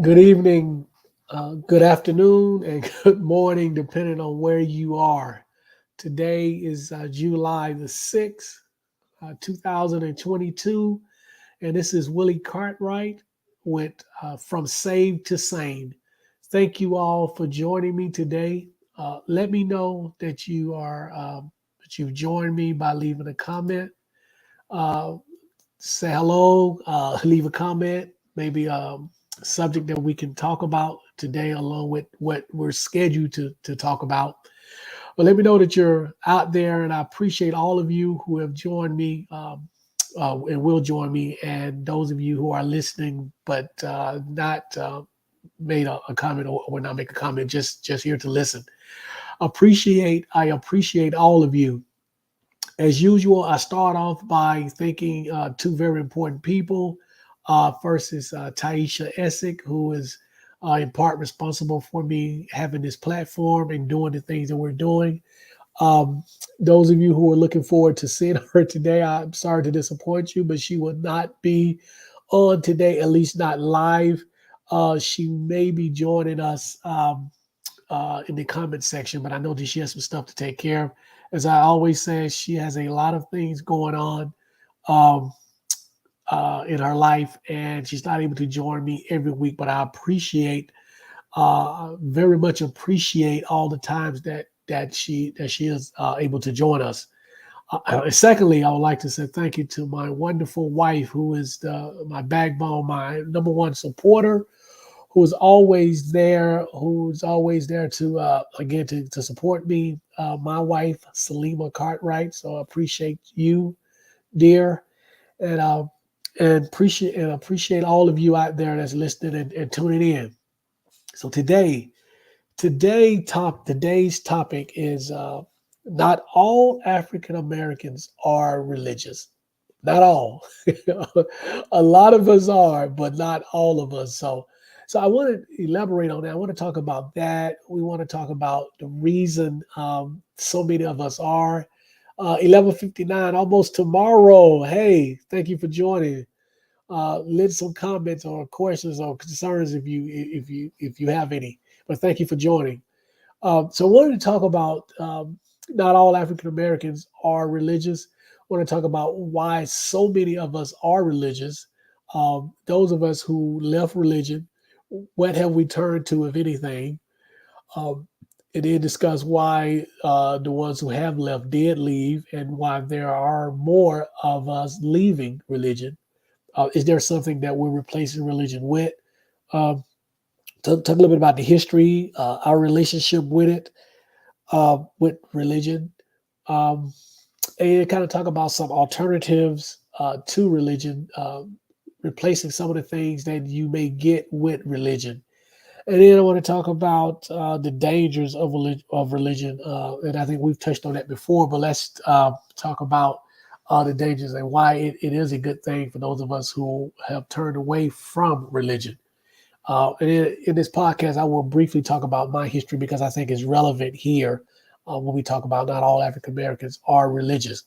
Good evening, good afternoon, and good morning, depending on where you are. Today is July the 6th, 2022, and this is Willie Cartwright with From Saved to Sane. Thank you all for joining me today. Let me know that that you've joined me by leaving a comment. Uh, Say hello, leave a comment, maybe a subject that we can talk about today, along with what we're scheduled to talk about. But let me know that you're out there, and I appreciate all of you who have joined me and will join me, and those of you who are listening but not made a comment or not make a comment, just here to listen. I appreciate all of you. As usual, I start off by thanking two very important people. First is Taisha Essick, who is in part responsible for me having this platform and doing the things that we're doing. Um, those of you who are looking forward to seeing her today, I'm sorry to disappoint you, but she will not be on today, at least not live. She may be joining us in the comment section, but I know that she has some stuff to take care of. As I always say, she has a lot of things going on um, in her life, and she's not able to join me every week. But I very much appreciate all the times that she is able to join us. Secondly, I would like to say thank you to my wonderful wife, who is my backbone, my number one supporter, who's always there to again to support me. My wife, Salima Cartwright. So I appreciate you, dear, and appreciate all of you out there that's listening and tuning in. So today's topic is not all African Americans are religious. Not all. A lot of us are, but not all of us. So I want to elaborate on that. I want to talk about that. We want to talk about the reason so many of us are. 11:59, almost tomorrow. Hey, thank you for joining. Leave some comments or questions or concerns if you have any. But thank you for joining. So I wanted to talk about not all African Americans are religious. I want to talk about why so many of us are religious. Those of us who left religion, what have we turned to, if anything? Um, and then discuss why the ones who have left did leave and why there are more of us leaving religion. Is there something that we're replacing religion with? Um, talk a little bit about the history, our relationship with religion, um, and kind of talk about some alternatives to religion, replacing some of the things that you may get with religion. And then I want to talk about the dangers of religion, and I think we've touched on that before. But let's talk about the dangers and why it is a good thing for those of us who have turned away from religion. And in this podcast, I will briefly talk about my history because I think it's relevant here when we talk about not all African Americans are religious.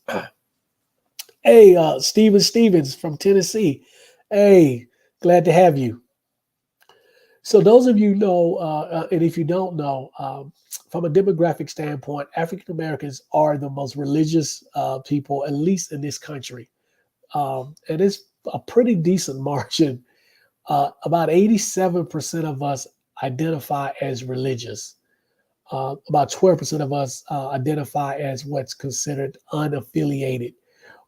Hey, Steven Stevens from Tennessee. Hey, glad to have you. So, those of you know, and if you don't know, from a demographic standpoint, African Americans are the most religious people, at least in this country. And it's a pretty decent margin. About 87% of us identify as religious. About 12% of us identify as what's considered unaffiliated,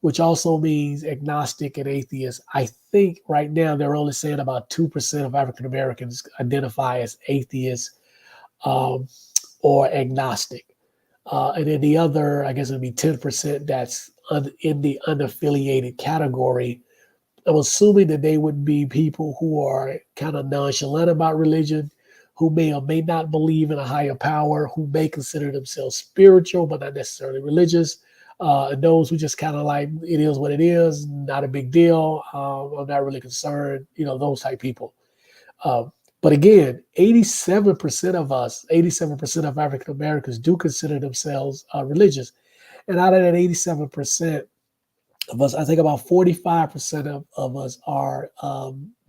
which also means agnostic and atheist. I think right now they're only saying about 2% of African Americans identify as atheists um, or agnostic. And then the other, I guess it'd be 10% that's in the unaffiliated category. I'm assuming that they would be people who are kind of nonchalant about religion, who may or may not believe in a higher power, who may consider themselves spiritual but not necessarily religious. And those who just kind of like it is what it is, not a big deal. I'm not really concerned, those type people. Um, but again, 87% of us, 87% of African Americans do consider themselves religious. And out of that 87%, of us, I think about 45% of us are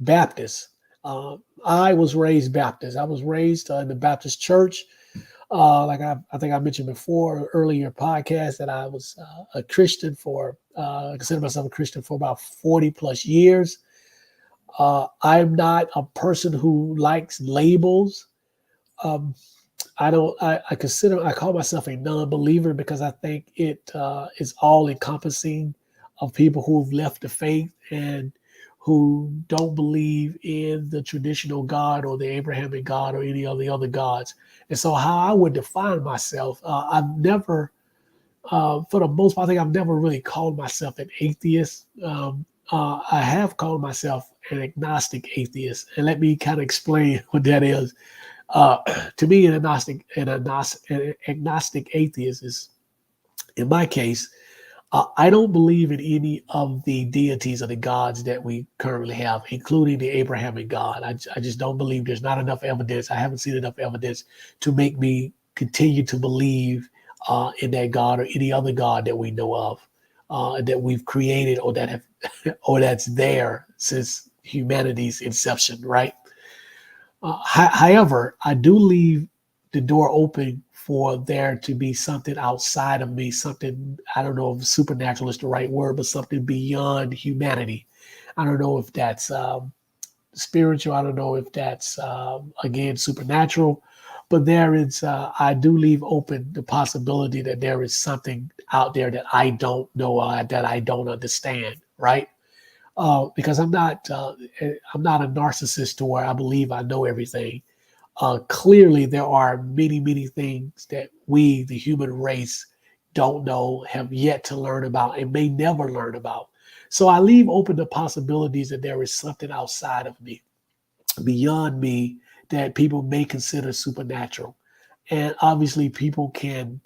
Baptists. I was raised Baptist. I was raised in the Baptist church. Like I think I mentioned before, earlier podcast, that I was a Christian for, I consider myself a Christian for about 40 plus years. I'm not a person who likes labels. Um, I don't. I call myself a non-believer because I think it is all encompassing of people who've left the faith and who don't believe in the traditional God or the Abrahamic God or any of the other gods. And so, how I would define myself, I've never, for the most part, I think I've never really called myself an atheist. I have called myself an agnostic atheist, and let me kind of explain what that is. Uh, to me, an agnostic atheist is, in my case, I don't believe in any of the deities or the gods that we currently have, including the Abrahamic God. I just don't believe. There's not enough evidence. I haven't seen enough evidence to make me continue to believe in that God or any other God that we know of, that we've created or that have or that's there since humanity's inception, right? However, I do leave the door open for there to be something outside of me, something, I don't know if supernatural is the right word, but something beyond humanity. I don't know if that's spiritual. I don't know if that's, again, supernatural. But there is, I do leave open the possibility that there is something out there that I don't know, that I don't understand, right? Because I'm not a narcissist to where I believe I know everything. Clearly, there are many, many things that we, the human race, don't know, have yet to learn about, and may never learn about. So I leave open the possibilities that there is something outside of me, beyond me, that people may consider supernatural. And obviously, people can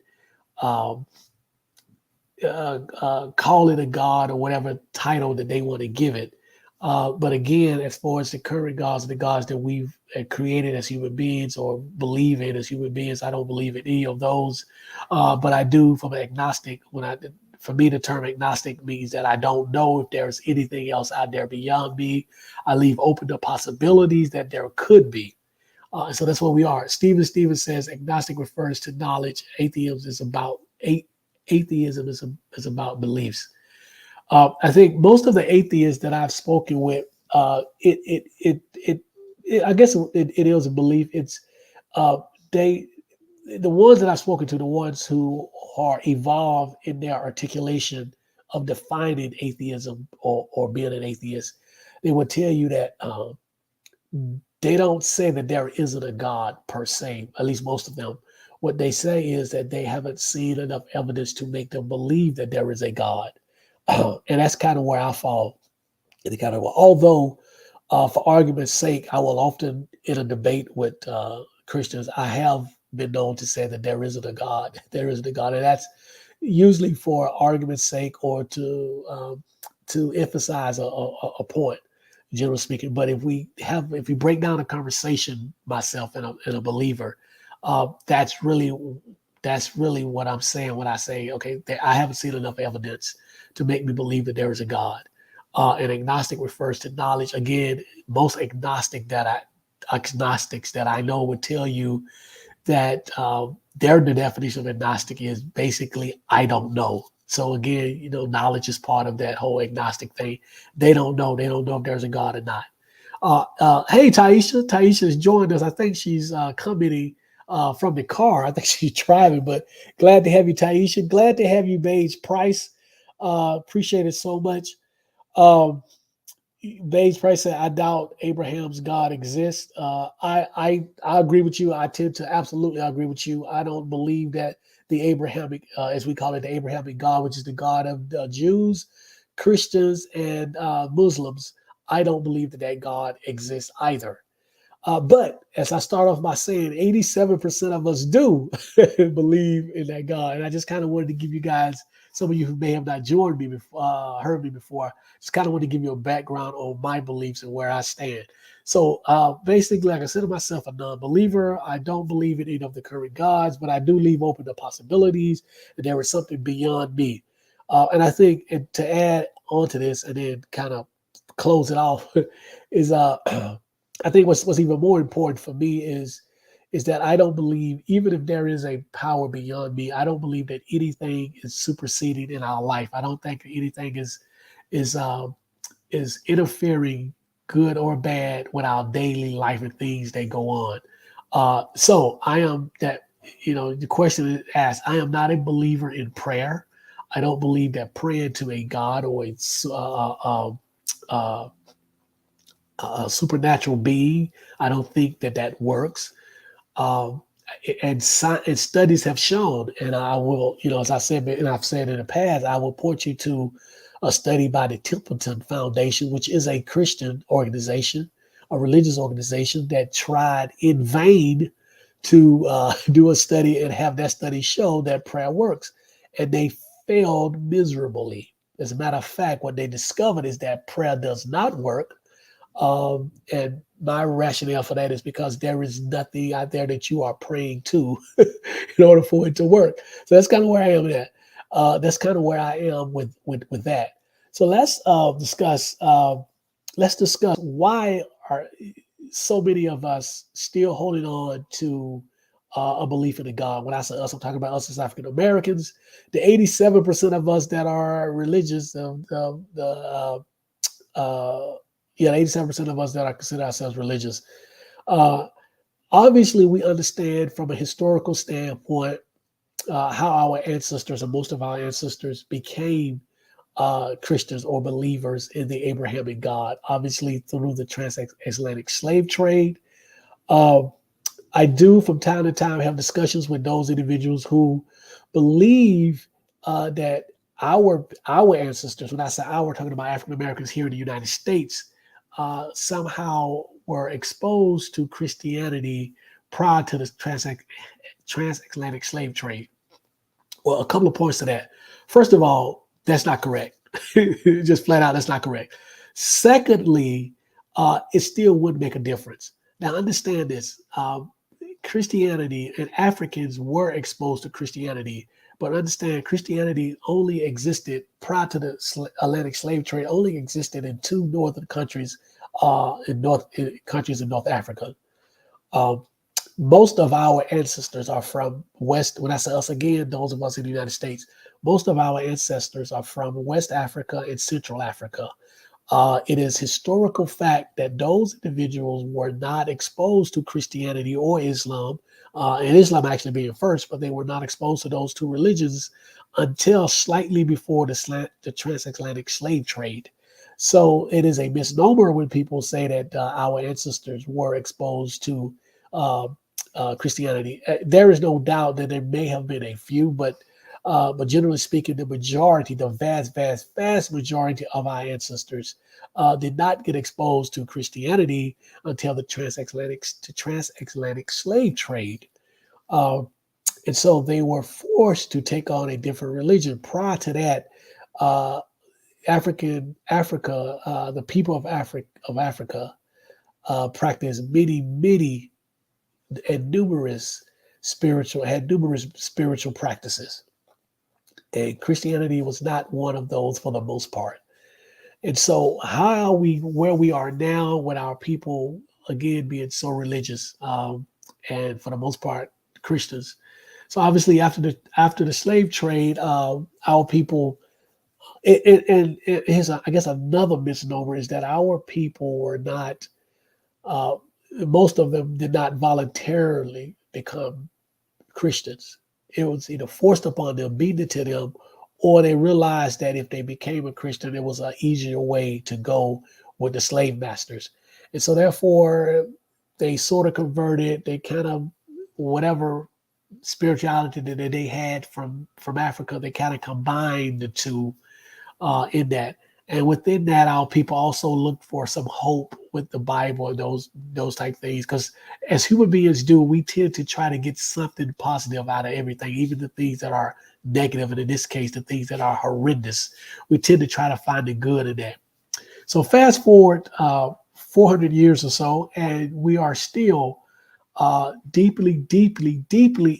um, call it a god or whatever title that they want to give it. But again, as far as the current gods, the gods that we've created as human beings or believe in as human beings, I don't believe in any of those. But I do, from an agnostic, for me, the term agnostic means that I don't know if there's anything else out there beyond me. I leave open the possibilities that there could be. So that's what we are. Stephen says agnostic refers to knowledge. Atheism is about beliefs. I think most of the atheists that I've spoken with, I guess it is a belief. It's uh, they the ones that I've spoken to, the ones who are evolved in their articulation of defining atheism or being an atheist, they will tell you that they don't say that there isn't a God per se, at least most of them. What they say is that they haven't seen enough evidence to make them believe that there is a God. And that's kind of where I fall in the category. Although, for argument's sake, I will often, in a debate with Christians, I have been known to say that there isn't a God. There isn't a God. And that's usually for argument's sake or to emphasize a point, generally speaking. But if we break down a conversation, myself and a believer, that's really what I'm saying when I say, okay, I haven't seen enough evidence to make me believe that there is a God. And agnostic refers to knowledge. Again, most agnostics that I know would tell you that the definition of agnostic is basically I don't know. So again, knowledge is part of that whole agnostic thing. They don't know. They don't know if there's a God or not. Hey, Taisha. Taisha's joined us. I think she's commenting from the car. I think she's driving, but glad to have you, Taisha. Glad to have you, Paige Price. Appreciate it so much. Um, Bates Price said, "I doubt Abraham's God exists." I agree with you. I tend to absolutely agree with you. I don't believe that the Abrahamic, as we call it, the Abrahamic God, which is the God of the Jews, Christians, and Muslims. I don't believe that God exists either. But as I start off by saying, 87% of us do believe in that God. And I just kind of wanted to give you guys, some of you who may have not joined me before, heard me before, just kind of want to give you a background on my beliefs and where I stand. So basically, I consider myself a non-believer. I don't believe in any of the current gods, but I do leave open the possibilities that there is something beyond me. And I think to add on to this and then kind of close it off is I think what's even more important for me is that I don't believe, even if there is a power beyond me, I don't believe that anything is superseding in our life. I don't think anything is is interfering, good or bad, with our daily life and things that go on. So I am that, the question is asked, I am not a believer in prayer. I don't believe that praying to a God or uh, a supernatural being, I don't think that that works. Um, and studies have shown, and I will, as I said, and I've said in the past, I will point you to a study by the Templeton Foundation, which is a Christian organization, a religious organization that tried in vain to do a study and have that study show that prayer works, and they failed miserably. As a matter of fact, what they discovered is that prayer does not work, and my rationale for that is because there is nothing out there that you are praying to in order for it to work. So that's kind of where I am at. That's kind of where I am with that. So let's discuss why are so many of us still holding on to a belief in a God. When I say us, I'm talking about us as African Americans. The 87% of us that are religious, uh, yeah, 87% of us that are consider ourselves religious. Uh, Obviously, we understand from a historical standpoint how our ancestors, or most of our ancestors, became Christians or believers in the Abrahamic God, obviously through the transatlantic slave trade. Uh, I do from time to time have discussions with those individuals who believe that our ancestors, when I say our, talking about African Americans here in the United States, somehow were exposed to Christianity prior to the transatlantic slave trade. Well, a couple of points to that. First of all, that's not correct. Just flat out, that's not correct. Secondly, it still would make a difference. Now, understand this. Christianity and Africans were exposed to Christianity, but understand Christianity only existed prior to the Atlantic slave trade, only existed in two northern countries, countries in North Africa. Um, Most of our ancestors are from West. When I say us again, those of us in the United States, most of our ancestors are from West Africa and Central Africa. It is historical fact that those individuals were not exposed to Christianity or Islam, and Islam actually being first, but they were not exposed to those two religions until slightly before the transatlantic slave trade. So it is a misnomer when people say that our ancestors were exposed to uh, Christianity. There is no doubt that there may have been a few, but generally speaking, the majority, the vast, vast, vast majority of our ancestors did not get exposed to Christianity until the transatlantic slave trade. Uh, and so they were forced to take on a different religion. Prior to that, uh, the people of Africa practiced many and numerous spiritual practices. And Christianity was not one of those for the most part. And so, how are we where we are now with our people again being so religious, and for the most part Christians? So obviously, after the slave trade, our people, and here's I guess another misnomer is that our people were not. Uh, Most of them did not voluntarily become Christians. It was either forced upon them, beaten to them, or they realized that if they became a Christian, it was an easier way to go with the slave masters. And so therefore they sort of converted, they kind of whatever spirituality that they had from Africa, they kind of combined the two in that. And within that, our people also look for some hope with the Bible and those type things. Because as human beings do, we tend to try to get something positive out of everything, even the things that are negative, and in this case, the things that are horrendous. We tend to try to find the good in that. So fast forward 400 years or so, and we are still deeply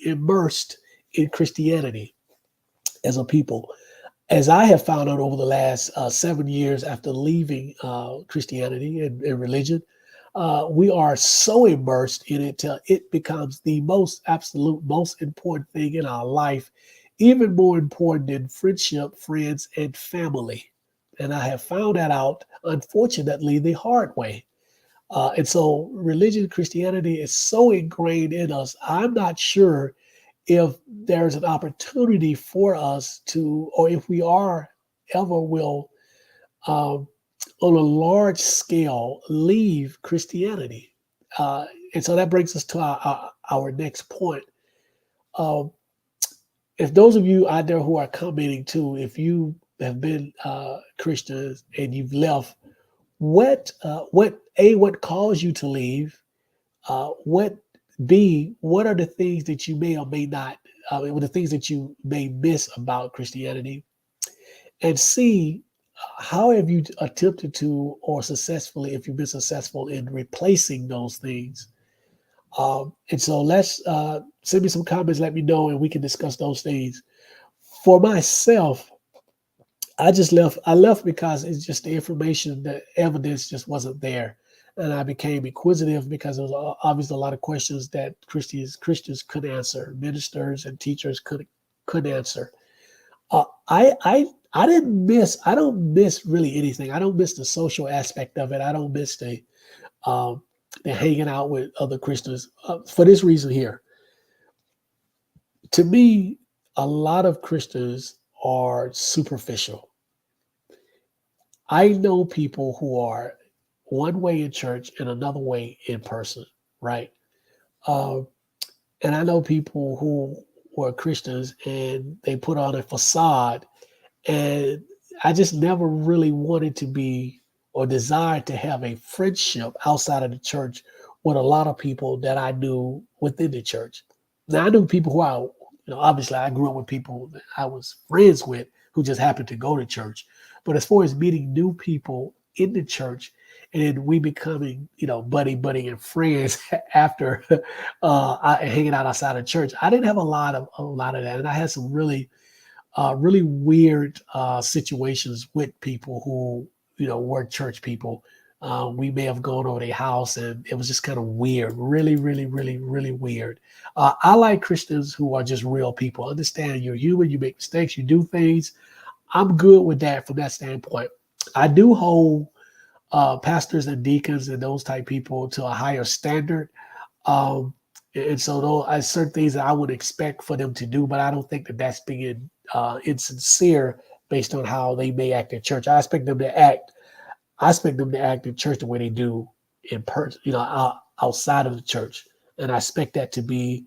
immersed in Christianity as a people. As I have found out over the last 7 years after leaving Christianity and religion, We are so immersed in it till it becomes the most absolute, most important thing in our life, even more important than friendship, friends, and family. And I have found that out, unfortunately, the hard way. And so religion, Christianity is so ingrained in us. I'm not sure if there's an opportunity for us to, or if we are ever will, um, on a large scale, leave Christianity. Uh, and so that brings us to our next point. Um, if those of you out there who are commenting too, if you have been Christians and you've left, what caused you to leave? What B, what are the things that you may or may not, the things that you may miss about Christianity? And C, how have you attempted to, or successfully, if you've been successful in replacing those things? And so let's send me some comments, let me know, and we can discuss those things. For myself, I just left. I left because it's just the information, the evidence just wasn't there, and I became inquisitive because there was obviously a lot of questions that Christians could answer, ministers and teachers could answer. I didn't miss. I don't miss really anything. I don't miss the social aspect of it. I don't miss um, the hanging out with other Christians for this reason here. To me, a lot of Christians are superficial. I know people who are one way in church and another way in person, right? Um, and I know people who were Christians and they put on a facade, and I just never really wanted to be or desired to have a friendship outside of the church with a lot of people that I knew within the church. Now I knew people who obviously I grew up with people that I was friends with who just happened to go to church. But as far as meeting new people in the church and then we becoming, buddy and friends after hanging out outside of church, I didn't have a lot of that, and I had some really weird situations with people who were church people. We may have gone over their house, and it was just kind of weird, really, really, really, really weird. I like Christians who are just real people. Understand you're human, you make mistakes, you do things. I'm good with that from that standpoint. I do hold pastors and deacons and those type people to a higher standard. Um, and so those are certain things that I would expect for them to do, but I don't think that that's being insincere based on how they may act in church. I expect them to act in church the way they do in person, outside of the church. And I expect that to be,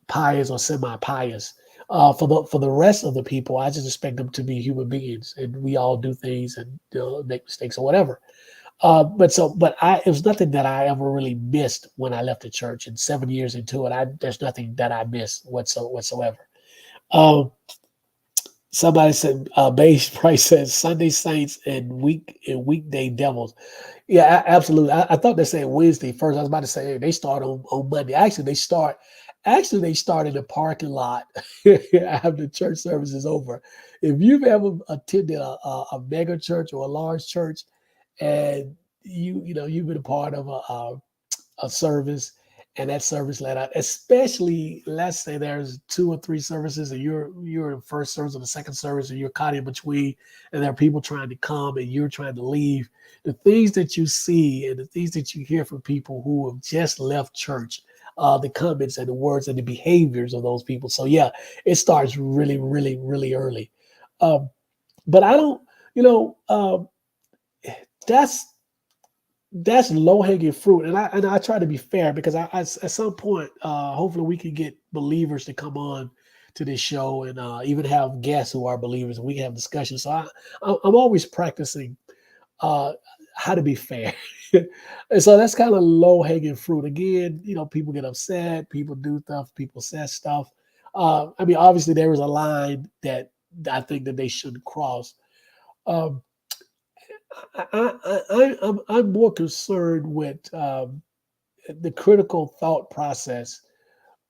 pious or semi-pious. For the rest of the people, I just expect them to be human beings, and we all do things and make mistakes or whatever. It was nothing that I ever really missed when I left the church. And 7 years into it, there's nothing that I missed whatsoever. Um, Somebody said, Base Price says Sunday Saints and weekday devils. Yeah, absolutely. I thought they said Wednesday first. I was about to say, hey, they start on Monday. Actually, they start in the parking lot after the church service is over. If you've ever attended a mega church or a large church, and you've been a part of a service, and that service let out, especially let's say there's two or three services and you're in first service or the second service and you're caught in between, and there are people trying to come and you're trying to leave. The things that you see and the things that you hear from people who have just left church, the comments and the words and the behaviors of those people. So yeah, it starts really, really, really early. Um, but I don't, you know that's that's low hanging fruit, and I try to be fair because at some point, hopefully, we can get believers to come on to this show and even have guests who are believers, and we can have discussions. So I'm always practicing uh, how to be fair, and so that's kind of low hanging fruit. Again, people get upset, people do stuff, people say stuff. I mean, obviously, there is a line that I think that they shouldn't cross. Um, I'm more concerned with the critical thought process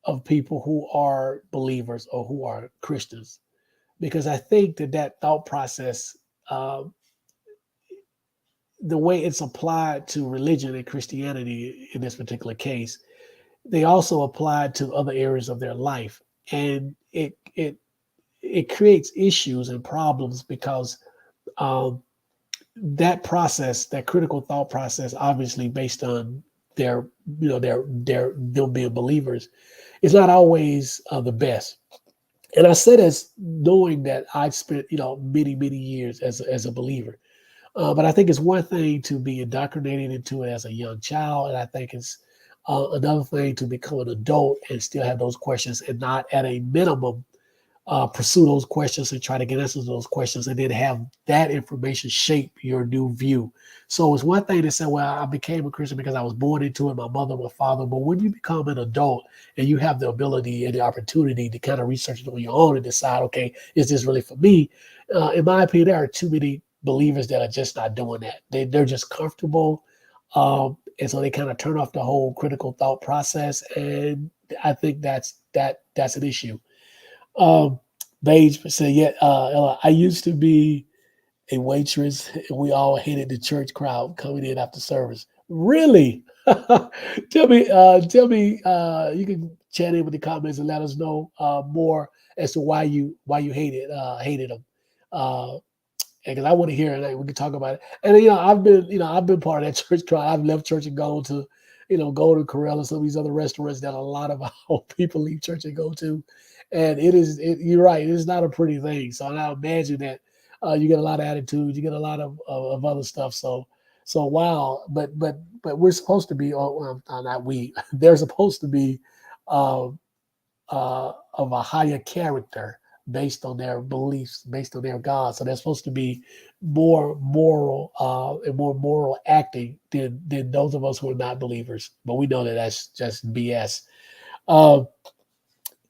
of people who are believers or who are Christians, because I think that thought process, uh, the way it's applied to religion and Christianity in this particular case, they also apply to other areas of their life, and it creates issues and problems because um, that process, that critical thought process, obviously based on their, their them being believers, is not always the best. And I said as knowing that I spent, many years as a believer. But I think it's one thing to be indoctrinated into it as a young child, and I think it's another thing to become an adult and still have those questions, and not at a minimum pursue those questions and try to get answers to those questions, and then have that information shape your new view. So it's one thing to say, well, I became a Christian because I was born into it, my mother, my father. But when you become an adult and you have the ability and the opportunity to kind of research it on your own and decide, okay, is this really for me? In my opinion, there are too many believers that are just not doing that. They're just comfortable. And so they kind of turn off the whole critical thought process. And I think that's an issue. Um, Beige said, yeah, Ella, I used to be a waitress, and we all hated the church crowd coming in after service. Really? Tell me, you can chat in with the comments and let us know more as to why you hated them. Uh, because I want to hear it. We can talk about it. And I've been part of that church crowd. I've left church and gone to, go to Corral and some of these other restaurants that a lot of our people leave church and go to. And you're right, it is not a pretty thing. So I imagine that you get a lot of attitude, you get a lot of other stuff. So wow, but we're supposed to be, well, not we. They're supposed to be uh, of a higher character based on their beliefs, based on their God. So they're supposed to be more moral and more moral acting than those of us who are not believers. But we know that that's just BS. Uh,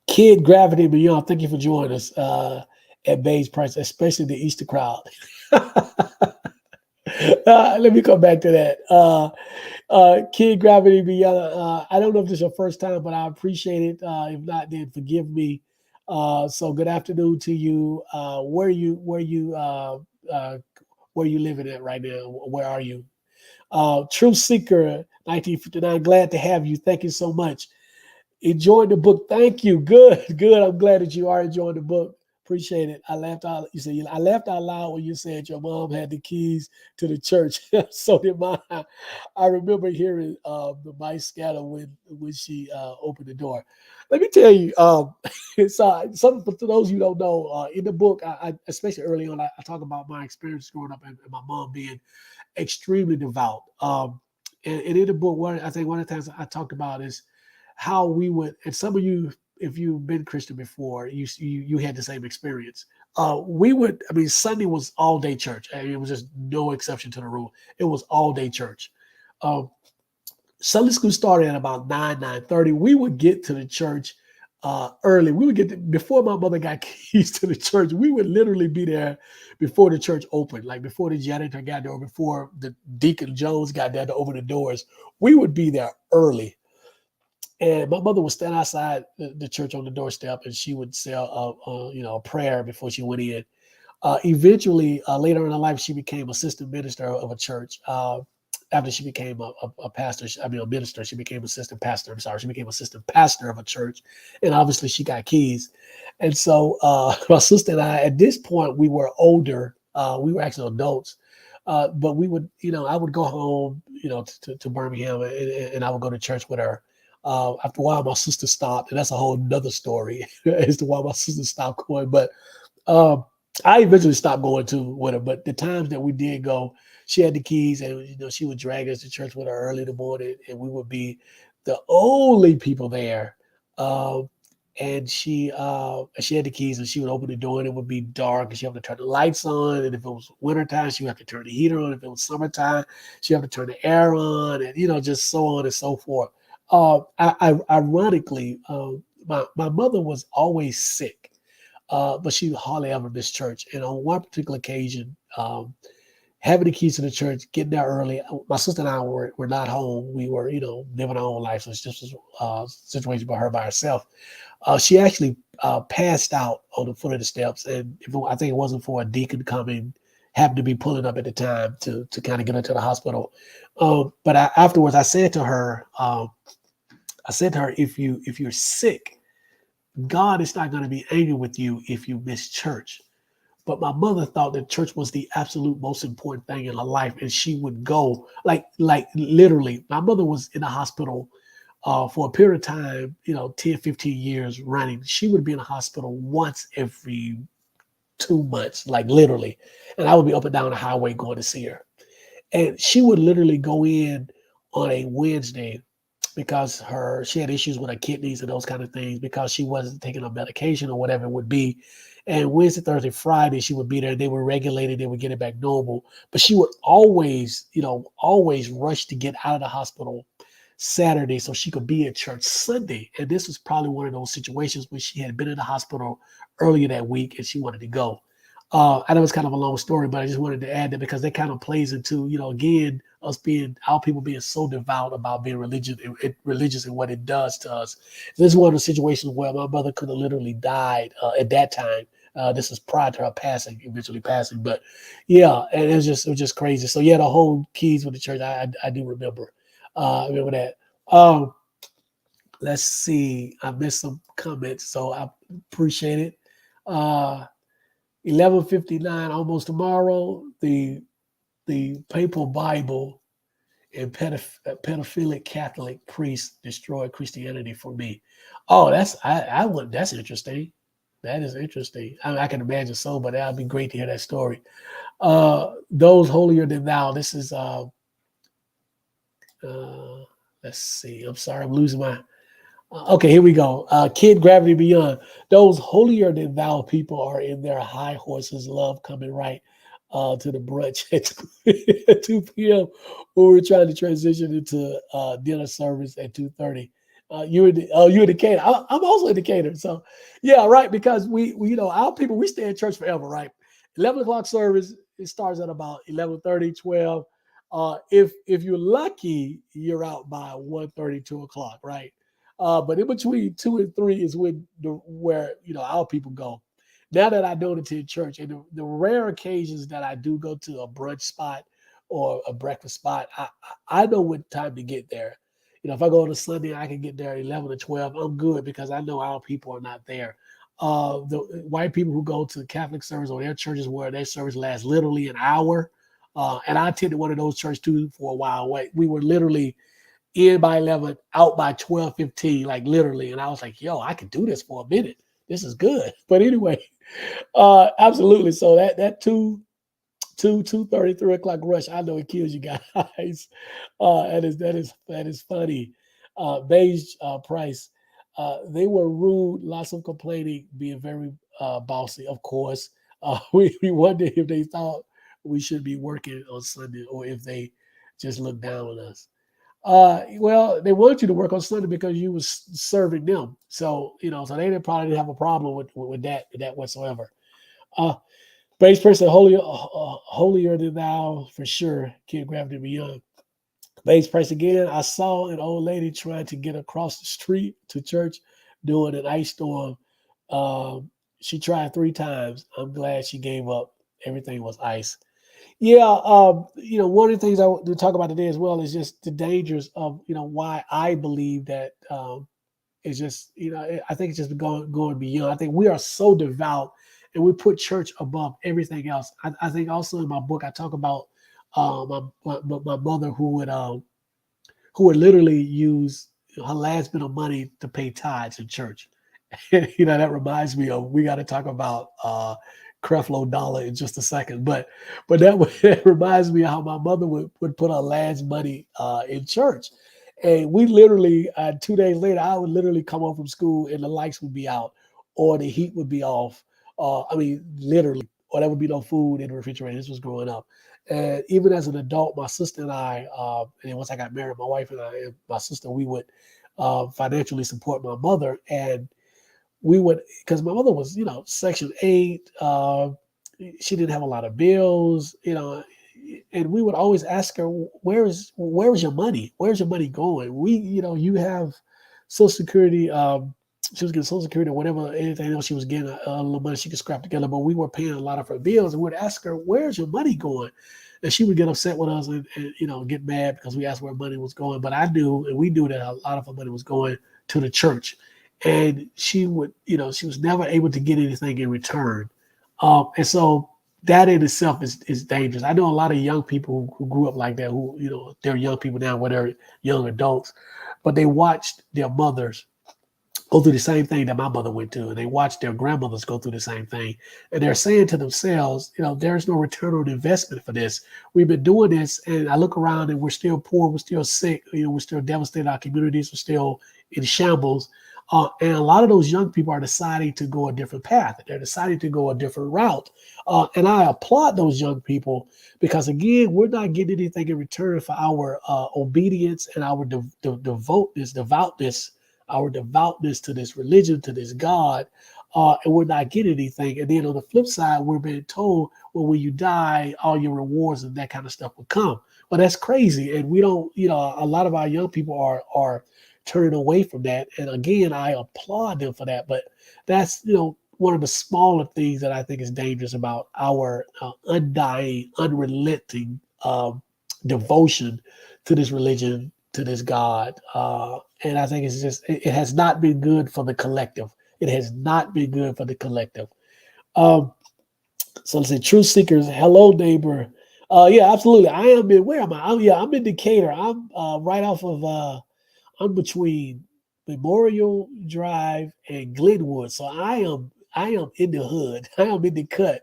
Kid Gravity Beyond, thank you for joining us at Bay's Price, especially the Easter crowd. Let me come back to that. Kid Gravity Beyond, I don't know if this is your first time, but I appreciate it. If not, then forgive me. So good afternoon to you. Uh, where you living at right now? Where are you? Truth Seeker 1959, glad to have you. Thank you so much. Enjoying the book. Thank you. Good, good. I'm glad that you are enjoying the book. Appreciate it. I laughed out. You said I laughed out loud when you said your mom had the keys to the church. So did mine. I remember hearing the mice scatter when she opened the door. Let me tell you, some for those you don't know, in the book, I especially early on, I talk about my experience growing up and my mom being extremely devout. And in the book, I think one of the things I talked about is how we would, and some of you, if you've been Christian before, you had the same experience. We would, I mean, Sunday was all day church. I mean, it was just no exception to the rule. It was all day church. Um, Sunday school started at about 9:30. We would get to the church early. We would before my mother got keys to the church. We would literally be there before the church opened, like before the janitor got there, or before the Deacon Jones got there to open the doors. We would be there early. And my mother would stand outside the church on the doorstep, and she would say a prayer before she went in. Eventually, later in her life, she became assistant minister of a church. After she became a pastor, a minister, she became assistant pastor. I'm sorry, she became assistant pastor of a church, and obviously she got keys. And so my sister and I, at this point, we were older. We were actually adults. But we would, I would go home, to Birmingham, and I would go to church with her. After a while, my sister stopped, and that's a whole nother story as to why my sister stopped going. But um, I eventually stopped going to with her. But the times that we did go, she had the keys, and she would drag us to church with her early in the morning, and we would be the only people there. Um, and she had the keys, and she would open the door, and it would be dark, and she had to turn the lights on. And if it was wintertime, she would have to turn the heater on. If it was summertime, she would have to turn the air on, and just so on and so forth. Ironically, my mother was always sick, but she hardly ever missed church. And on one particular occasion, having the keys to the church, getting there early, my sister and I were not home. We were, living our own life. So it's just a situation by her by herself. She actually passed out on the foot of the steps. And I think it wasn't for a deacon coming happened to be pulling up at the time to kind of get her to the hospital. But afterwards, I said to her, if you're sick, God is not going to be angry with you if you miss church. But my mother thought that church was the absolute most important thing in her life, and she would go like literally. My mother was in the hospital for a period of time, 10, 15 years running. She would be in the hospital once every 2 months, like literally. And I would be up and down the highway going to see her. And she would literally go in on a Wednesday because she had issues with her kidneys and those kind of things because she wasn't taking her medication or whatever it would be. And Wednesday, Thursday, Friday, she would be there. They were regulated. They would get it back normal. But she would always, always rush to get out of the hospital Saturday so she could be at church Sunday. And this was probably one of those situations where she had been in the hospital earlier that week and she wanted to go. I know it's kind of a long story, but I just wanted to add that because that kind of plays into, again, our people being so devout about being religious and what it does to us. This is one of the situations where my mother could have literally died at that time. This is prior to her eventually passing. But yeah, and it was just crazy. So yeah, the whole keys with the church, I do remember. I remember that. Let's see. I missed some comments, so I appreciate it. 11:59, almost tomorrow. The papal Bible and pedophilic Catholic priests destroyed Christianity for me. Oh, that's interesting. That is interesting. I can imagine so, but that'd be great to hear that story. Those holier than thou. This is let's see. I'm sorry, I'm losing my. Okay, here we go. Kid Gravity Beyond. Those holier than thou people are in their high horses. Love coming right to the brunch at 2 p.m. when we're trying to transition into dinner service at 2:30. You're in Decatur. I'm also in Decatur. So yeah, right. Because we our people, we stay in church forever, right? 11 o'clock service, it starts at about 11:30, 12. If you're lucky, you're out by 1:30, 2 o'clock, right? But in between 2 and 3 is where our people go. Now that I don't attend church, and the rare occasions that I do go to a brunch spot or a breakfast spot, I know what time to get there. If I go on a Sunday, I can get there at 11 or 12. I'm good because I know our people are not there. The white people who go to the Catholic service or their churches where their service lasts literally an hour, and I attended one of those churches too for a while. We were literally in by 11, out by 12:15, like literally. And I was like, yo, I can do this for a minute. This is good. But anyway, absolutely. So that 2:30, 3 o'clock rush, I know it kills you guys. That is funny. Beige Price. They were rude, lots of complaining, being very bossy, of course. We wonder if they thought we should be working on Sunday or if they just look down on us. Well, they wanted you to work on Sunday because you was serving them. So, so they probably didn't have a problem with that whatsoever. Base person, holier than thou, for sure. Kid Gravity Beyond. Base price again. I saw an old lady trying to get across the street to church during an ice storm. She tried 3 times. I'm glad she gave up. Everything was ice. Yeah, one of the things I want to talk about today as well is just the dangers of, why I believe that it's just, I think it's just going beyond. I think we are so devout and we put church above everything else. I think also in my book I talk about my mother who would literally use her last bit of money to pay tithes in church. That reminds me of, we got to talk about Creflo Dollar in just a second, but that reminds me of how my mother would put her last money in church, and we literally 2 days later, I would literally come home from school and the lights would be out or the heat would be off. Literally, or there would be no food in the refrigerator. This was growing up, and even as an adult, my sister and I, and once I got married, my wife and I and my sister, we would financially support my mother, and we would, because my mother was, Section 8. She didn't have a lot of bills, and we would always ask her, where's your money? Where's your money going? You have Social Security she was getting Social Security or whatever, anything else she was getting, a little money she could scrap together. But we were paying a lot of her bills, and we'd ask her, "Where's your money going?" And she would get upset with us and get mad because we asked where money was going. But I knew, and we knew that a lot of her money was going to the church, and she would, she was never able to get anything in return. And so that in itself is dangerous. I know a lot of young people who grew up like that, who, they're young people now, where they're young adults, but they watched their mothers go through the same thing that my mother went to, and they watched their grandmothers go through the same thing. And they're saying to themselves, there's no return on investment for this. We've been doing this, and I look around and we're still poor, we're still sick, we're still devastated, our communities are still in shambles. And a lot of those young people are deciding to go a different path. They're deciding to go a different route. And I applaud those young people because, again, we're not getting anything in return for our obedience and our devoutness, our devoutness to this religion, to this God, and we're not getting anything. And then on the flip side, we're being told, well, when you die, all your rewards and that kind of stuff will come. Well, that's crazy. And we don't, a lot of our young people are turning away from that. And again, I applaud them for that. But that's, one of the smaller things that I think is dangerous about our undying, unrelenting devotion to this religion, to this God. And I think it has not been good for the collective. It has not been good for the collective. So let's say truth seekers. Hello, neighbor. Yeah, absolutely. Where am I? I'm in Decatur. I'm right off of, I'm between Memorial Drive and Glenwood. So I am in the hood. I am in the cut.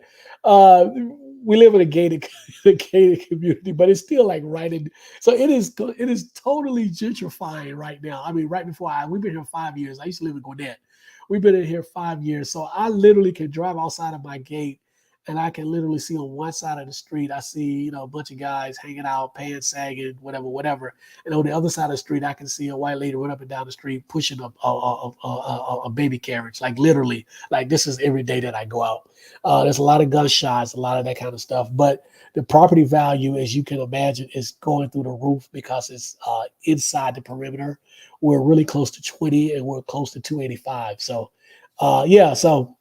We live in a gated community, but it's still like right in. So it is totally gentrifying right now. I mean, right before we've been here 5 years. I used to live in Gwinnett. We've been in here 5 years. So I literally can drive outside of my gate and I can literally see on one side of the street, I see, a bunch of guys hanging out, pants sagging, whatever. And on the other side of the street, I can see a white lady run up and down the street pushing a baby carriage, like literally, like this is every day that I go out. There's a lot of gunshots, a lot of that kind of stuff. But the property value, as you can imagine, is going through the roof because it's inside the perimeter. We're really close to 20 and we're close to 285. So, so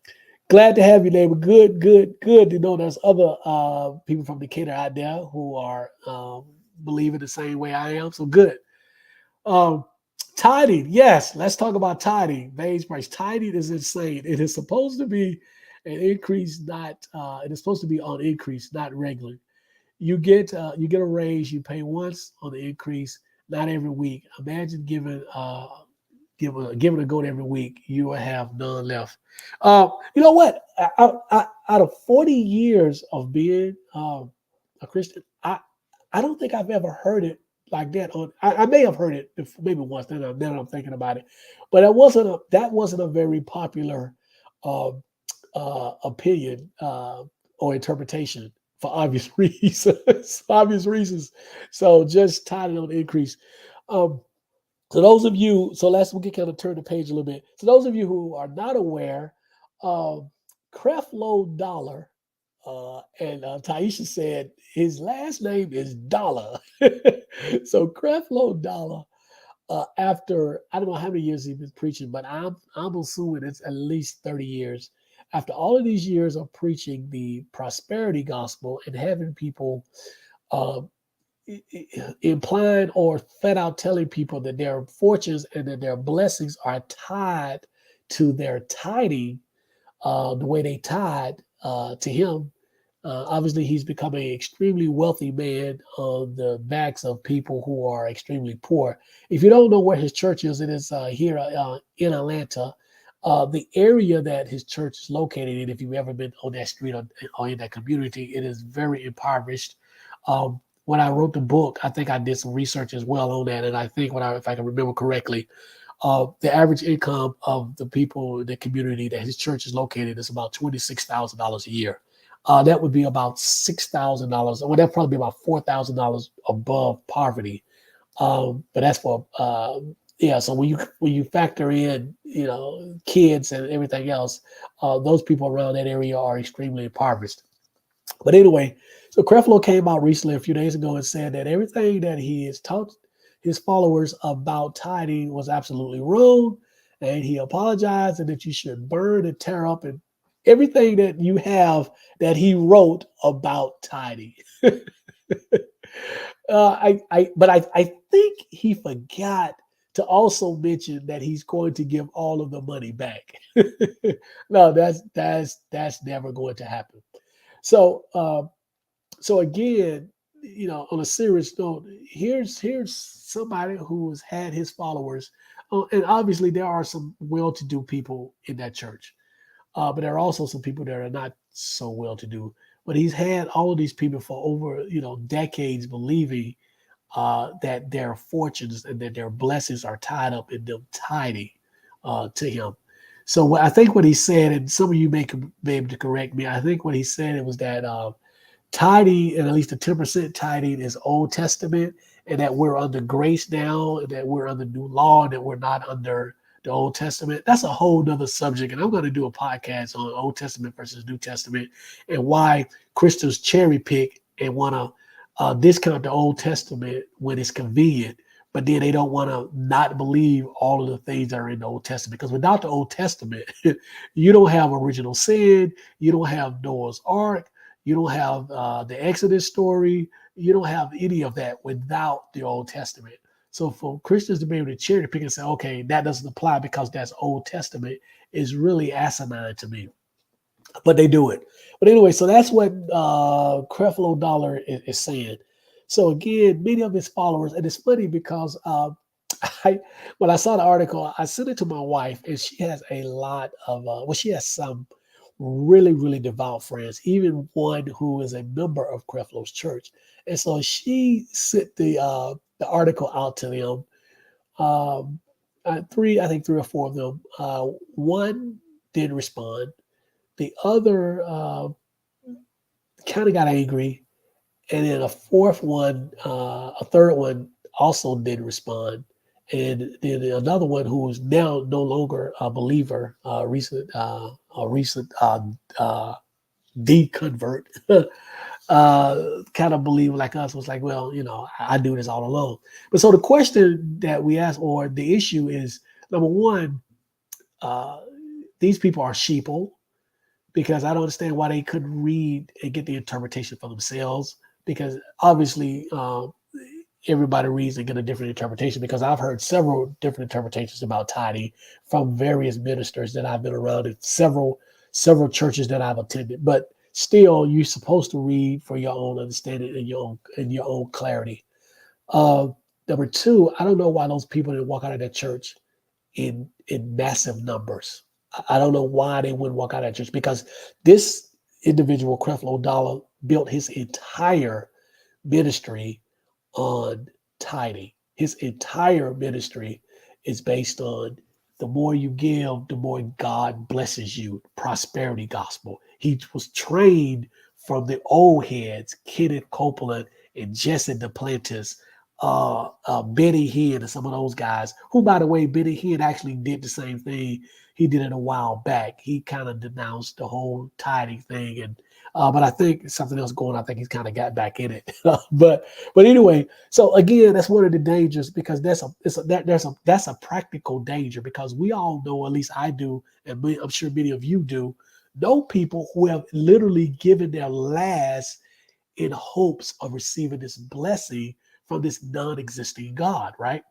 glad to have you, neighbor. Good to know there's other people from Decatur out there who are believing the same way I am. So good. Tithing. Yes, let's talk about tithing. Base price. Tithing is insane. It is supposed to be an increase, it is supposed to be on increase, not regular. You get a raise, you pay once on the increase, not every week. Imagine giving a goat every week, you will have none left. You know what? Out of 40 years of being a Christian, I don't think I've ever heard it like that. I may have heard it maybe once. Then I'm thinking about it, but that wasn't a very popular opinion or interpretation for obvious reasons. So just tied on the increase. So those of you, we can kind of turn the page a little bit. So those of you who are not aware, Creflo Dollar, and Taisha said his last name is Dollar. So Creflo Dollar, after I don't know how many years he's been preaching, but I'm assuming it's at least 30 years. After all of these years of preaching the prosperity gospel and having people implying or flat out telling people that their fortunes and that their blessings are tied to their tithing, the way they tied to him. Obviously, he's become an extremely wealthy man on the backs of people who are extremely poor. If you don't know where his church is, it is here in Atlanta. The area that his church is located in, if you've ever been on that street or in that community, it is very impoverished. When I wrote the book, I think I did some research as well on that. And I think if I can remember correctly, the average income of the people in the community that his church is located is about $26,000 a year. That would be about $6,000. Well, that'd probably be about $4,000 above poverty. But that's for so when you factor in kids and everything else, those people around that area are extremely impoverished. But anyway, so Creflo came out recently a few days ago and said that everything that he has taught his followers about tithing was absolutely wrong, and he apologized, and that you should burn and tear up and everything that you have that he wrote about tithing. But I think he forgot to also mention that he's going to give all of the money back. No, that's never going to happen. So so again, on a serious note, here's somebody who's had his followers, and obviously there are some well-to-do people in that church, but there are also some people that are not so well-to-do. But he's had all of these people for over decades believing that their fortunes and that their blessings are tied up in them tithing to him. So I think what he said, and some of you may be able to correct me, I think what he said it was that tithing, and at least the 10% tithing, is Old Testament, and that we're under grace now, and that we're under new law, and that we're not under the Old Testament. That's a whole nother subject, and I'm going to do a podcast on Old Testament versus New Testament, and why Christians cherry pick and want to discount the Old Testament when it's convenient, but then they don't want to not believe all of the things that are in the Old Testament. Because without the Old Testament, you don't have original sin, you don't have Noah's Ark, you don't have the Exodus story, you don't have any of that without the Old Testament. So for Christians to be able to cherry pick and say, okay, that doesn't apply because that's Old Testament, is really asinine to me. But they do it. But anyway, so that's what Creflo Dollar is saying. So again, many of his followers, and it's funny because when I saw the article, I sent it to my wife, and she has a lot of, she has some really, really devout friends, even one who is a member of Creflo's church. And so she sent the article out to them. I think three or four of them. One did respond. The other kind of got angry, and then a third one also did respond, and then another one who is now no longer a believer, a recent deconvert, kind of believe like us, was like, well, I do this all alone. But so the question that we ask, or the issue is, number one, these people are sheeple, because I don't understand why they couldn't read and get the interpretation for themselves. Because obviously, everybody reads and get a different interpretation. Because I've heard several different interpretations about tithing from various ministers that I've been around, and several churches that I've attended. But still, you're supposed to read for your own understanding and your own clarity. Number two, I don't know why those people didn't walk out of that church in massive numbers. I don't know why they wouldn't walk out of that church, because this individual, Creflo Dollar, built his entire ministry on tithing. His entire ministry is based on the more you give, the more God blesses you. Prosperity gospel. He was trained from the old heads, Kenneth Copeland and Jesse Duplantis, Benny Hinn, and some of those guys. Who, by the way, Benny Hinn actually did the same thing. He did it a while back. He kind of denounced the whole tithing thing, and but I think something else going on. I think he's kind of got back in it. but anyway, so again, that's one of the dangers, because that's a practical danger, because we all know, at least I do, and I'm sure many of you do, know people who have literally given their last in hopes of receiving this blessing from this non-existing God, right?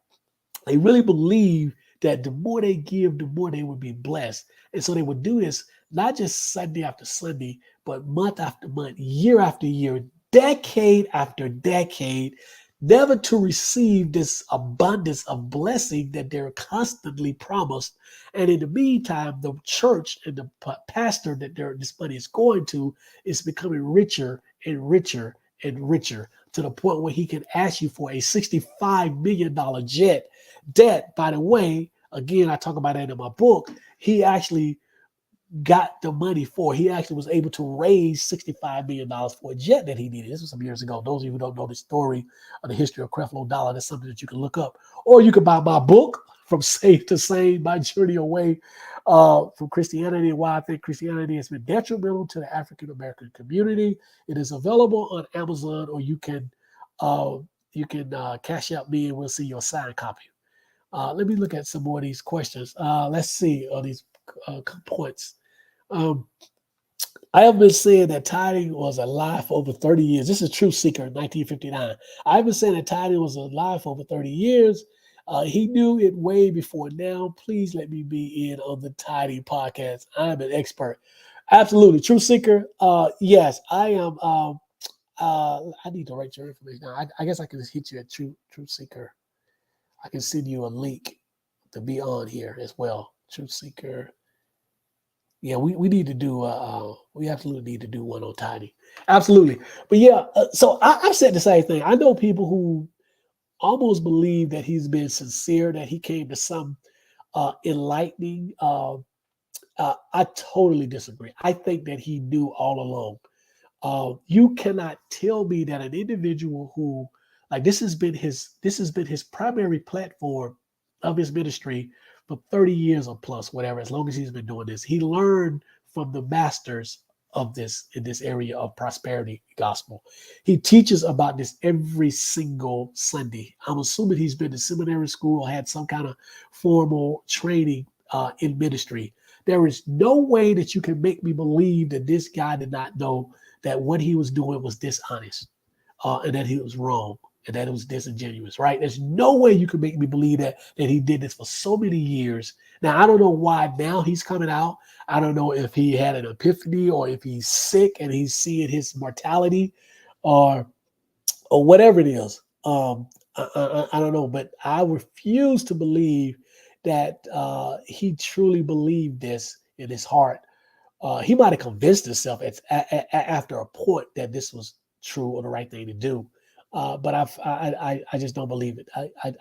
They really believe that the more they give, the more they would be blessed. And so they would do this not just Sunday after Sunday, but month after month, year after year, decade after decade, never to receive this abundance of blessing that they're constantly promised. And in the meantime, the church and the pastor that this money is going to is becoming richer and richer and richer, to the point where he can ask you for a $65 million debt. By the way, again, I talk about that in my book. He actually got the money for. He actually was able to raise $65 million for a jet that he needed. This was some years ago. Those of you who don't know the story of the history of Creflo Dollar, that's something that you can look up. Or you can buy my book, From Safe to Sane, My Journey Away from Christianity, and why I think Christianity has been detrimental to the African American community. It is available on Amazon, or you can cash out me and we'll see your signed copy. Let me look at some more of these questions. Let's see all these points. Um, I have been saying that tithing was alive for over 30 years. This is Truth Seeker, 1959. I've been saying that tithing was alive for over 30 years. He knew it way before now. Please let me be in on the tithing podcast. I'm an expert. Absolutely. Truth Seeker. Yes, I am. I need to write your information down. I guess I can just hit you at Truth Seeker. I can send you a link to be on here as well. Truth Seeker. Yeah, we need to do we absolutely need to do one on tithing. Absolutely. But yeah, so I've said the same thing. I know people who almost believe that he's been sincere, that he came to some enlightening. I totally disagree. I think that he knew all along. You cannot tell me that an individual who, like, this has been his primary platform of his ministry for 30 years or plus, whatever, as long as he's been doing this. He learned from the masters of this in this area of prosperity gospel. He teaches about this every single Sunday. I'm assuming he's been to seminary school or had some kind of formal training in ministry. There is no way that you can make me believe that this guy did not know that what he was doing was dishonest, and that he was wrong, and that it was disingenuous, right? There's no way you can make me believe that he did this for so many years. Now, I don't know why now he's coming out. I don't know if he had an epiphany or if he's sick and he's seeing his mortality, or whatever it is. I don't know, but I refuse to believe that he truly believed this in his heart. He might have convinced himself after a point that this was true or the right thing to do, but I just don't believe it.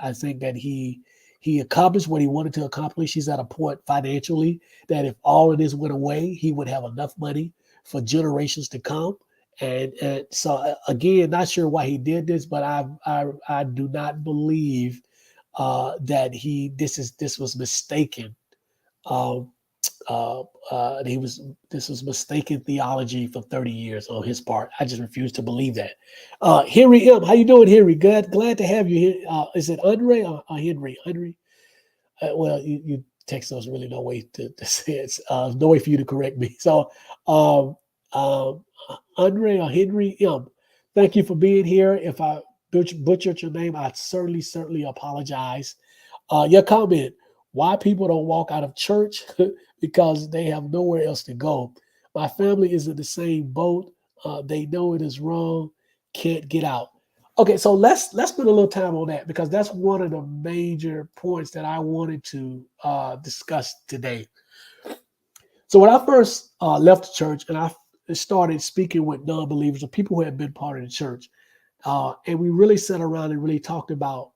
I think that he accomplished what he wanted to accomplish. He's at a point financially that if all of this went away, he would have enough money for generations to come. And so again, not sure why he did this, but I do not believe that this was mistaken. Um, this was mistaken theology for 30 years on his part. I just refuse to believe that. Henry M, how you doing, Henry? Glad to have you here. Is it Andre or Henry? Henry? Well, you text us, really no way to say it. No way for you to correct me. So, um, um, Andre or Henry M, thank you for being here. If I butchered your name, I certainly apologize. Your comment, why people don't walk out of church because they have nowhere else to go. My family is in the same boat. They know it is wrong, can't get out. Okay, so let's spend a little time on that because that's one of the major points that I wanted to discuss today. So when I first left the church and I started speaking with non-believers or people who had been part of the church, and we really sat around and really talked about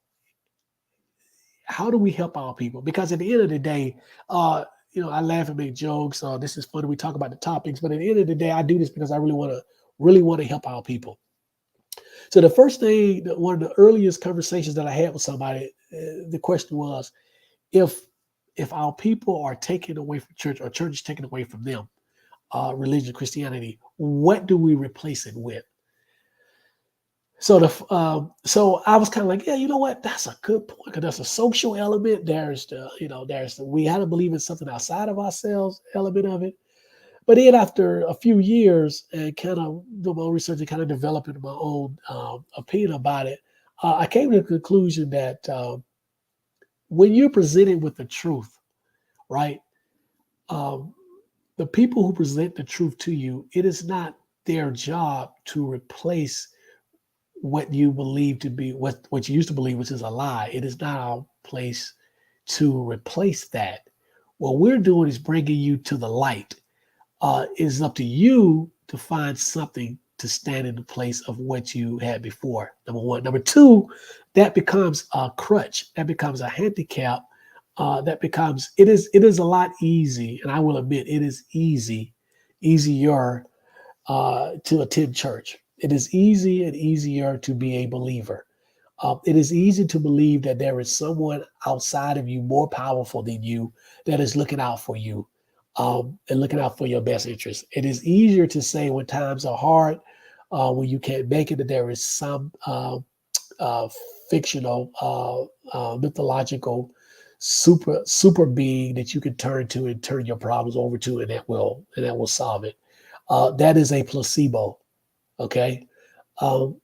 how do we help our people? Because at the end of the day, I laugh and make jokes. This is funny. We talk about the topics, but at the end of the day, I do this because I really want to help our people. So the first thing, one of the earliest conversations that I had with somebody, the question was, if our people are taken away from church or church is taken away from them, religion, Christianity, what do we replace it with? So so I was kind of like, yeah, you know what? That's a good point because there's a social element. There's the we had to believe in something outside of ourselves element of it. But then after a few years and kind of doing my own research and kind of developing my own opinion about it, I came to the conclusion that when you're presented with the truth, right? Um, the people who present the truth to you, it is not their job to replace what you believe to be what you used to believe, which is a lie. It is not our place to replace that. What we're doing is bringing you to the light. It's up to you to find something to stand in the place of what you had before. Number one. Number two, that becomes a crutch. That becomes a handicap. It is a lot easy, and I will admit it is easier to attend church. It is easy and easier to be a believer. It is easy to believe that there is someone outside of you more powerful than you that is looking out for you and looking out for your best interest. It is easier to say when times are hard, when you can't make it, that there is some uh, fictional, mythological super being that you can turn to and turn your problems over to, and that will solve it. That is a placebo. Okay. Um,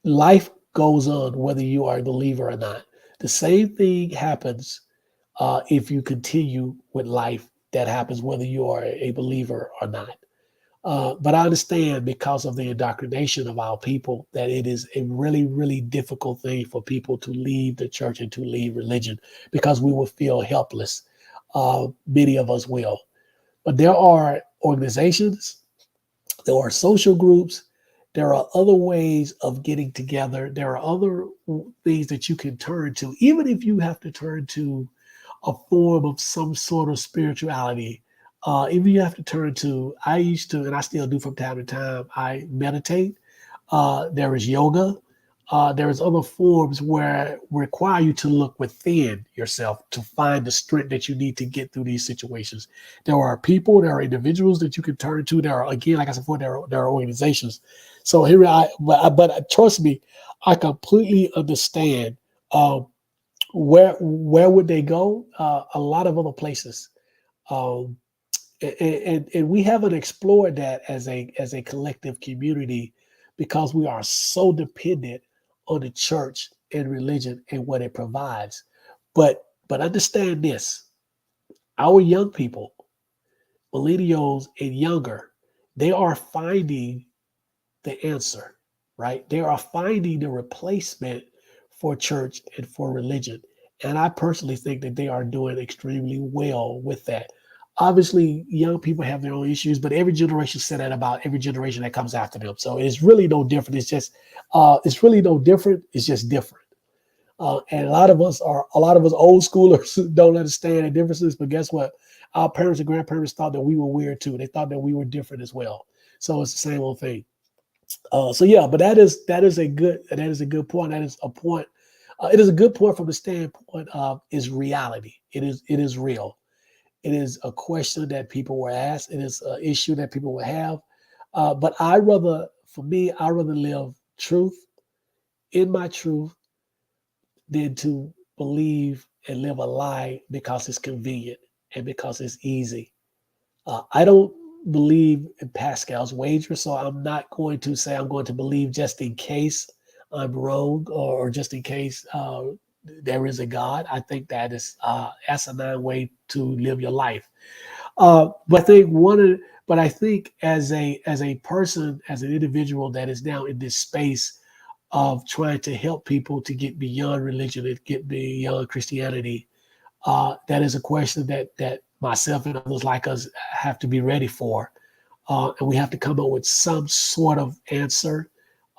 Life goes on whether you are a believer or not. The same thing happens if you continue with life. That happens whether you are a believer or not. But I understand, because of the indoctrination of our people, that it is a really, really difficult thing for people to leave the church and to leave religion, because we will feel helpless. Many of us will. But there are organizations, there are social groups, there are other ways of getting together. There are other things that you can turn to, even if you have to turn to a form of some sort of spirituality. If you have to turn to, I used to, and I still do from time to time, I meditate. There is yoga. There is other forms where require you to look within yourself to find the strength that you need to get through these situations. There are people, there are individuals that you can turn to. There are, again, like I said before, there are organizations. So here but trust me, I completely understand. Where would they go? A lot of other places. Um, and we haven't explored that as a collective community, because we are so dependent on the church and religion and what it provides. But understand this: our young people, millennials and younger, they are finding the answer, right? They are finding the replacement for church and for religion. And I personally think that they are doing extremely well with that. Obviously, young people have their own issues, but every generation said that about every generation that comes after them. So it's really no different. It's really no different. It's just different. And a lot of us old schoolers don't understand the differences. But guess what? Our parents and grandparents thought that we were weird too. They thought that we were different as well. So it's the same old thing. So yeah, but that is a good point. That is a point. It is a good point from the standpoint of is reality. It is real. It is a question that people were asked. It is an issue that people will have. But for me, I rather live truth in my truth than to believe and live a lie because it's convenient and because it's easy. I don't believe in Pascal's wager, so I'm not going to say I'm going to believe just in case I'm wrong, or just in case there is a God. I think that is asinine way to live your life. But I think as a person, as an individual that is now in this space of trying to help people to get beyond religion and get beyond Christianity, that is a question that myself and others like us have to be ready for. And we have to come up with some sort of answer,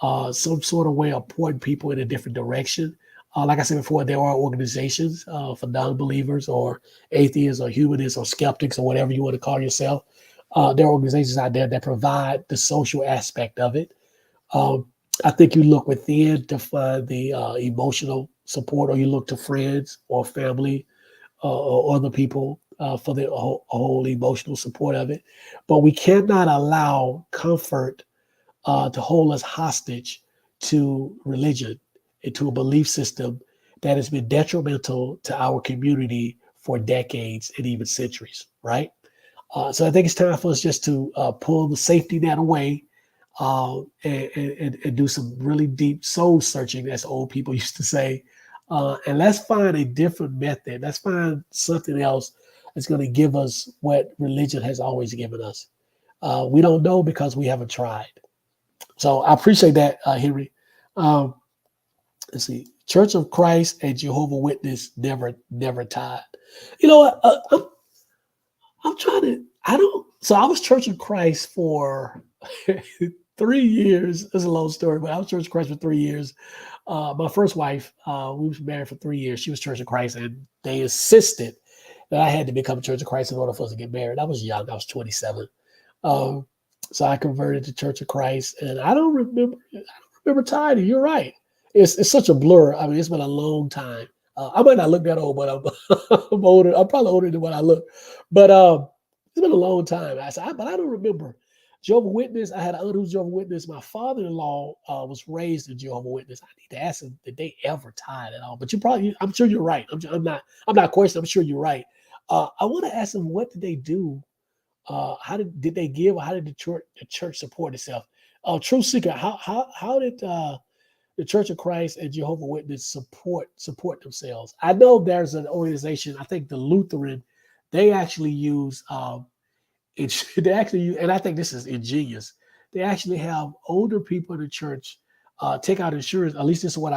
some sort of way of pointing people in a different direction. Like I said before, there are organizations for non-believers or atheists or humanists or skeptics or whatever you want to call yourself. There are organizations out there that provide the social aspect of it. Um, I think you look within to find the emotional support, or you look to friends or family or other people for the whole emotional support of it. But we cannot allow comfort to hold us hostage to religion and to a belief system that has been detrimental to our community for decades and even centuries, right? So I think it's time for us just to pull the safety net away and do some really deep soul searching, as old people used to say. And let's find a different method. Let's find something else that's going to give us what religion has always given us. We don't know because we haven't tried. So I appreciate that, Henry. Um, let's see. Church of Christ and Jehovah Witness never tied. You know what? I'm trying to. I don't. So I was Church of Christ for 3 years. It's a long story, but I was Church of Christ for 3 years. My first wife, we were married for 3 years. She was Church of Christ, and they insisted that I had to become Church of Christ in order for us to get married. I was young. I was 27. Um, so I converted to Church of Christ, and I don't remember. I don't remember tithing. You're right. It's such a blur. I mean, it's been a long time. I might not look that old, but I'm older. I'm probably older than what I look. But it's been a long time. But I don't remember. Jehovah's Witness. I had an aunt who's Jehovah's Witness. My father-in-law was raised in Jehovah's Witness. I need to ask him, did they ever tie it at all? But I'm sure you're right. I'm not questioning. I'm sure you're right. I want to ask him, what did they do? How did they give? Or how did the church support itself? True Seeker, how did the Church of Christ and Jehovah's Witness support themselves? I know there's an organization. I think the Lutheran, they actually use they actually use, and I think this is ingenious. They actually have older people in the church take out insurance. At least this is what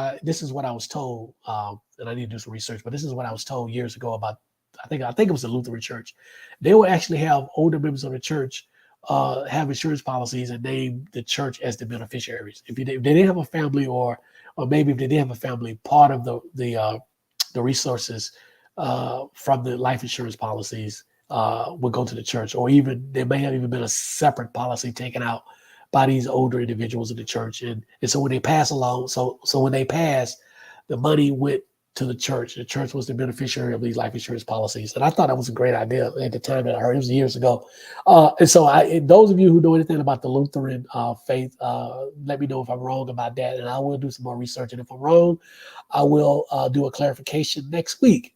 I was told, and I need to do some research. But this is what I was told years ago about. I think it was the Lutheran church. They will actually have older members of the church have insurance policies and name the church as the beneficiaries. If they didn't have a family, or maybe if they did have a family, part of the resources from the life insurance policies would go to the church, or even there may have even been a separate policy taken out by these older individuals in the church. And so when they pass along, so when they pass, the money went to the church. The church was the beneficiary of these life insurance policies. And I thought that was a great idea at the time that I heard it. Was years ago. And so those of you who know anything about the Lutheran faith, let me know if I'm wrong about that. And I will do some more research. And if I'm wrong, I will do a clarification next week.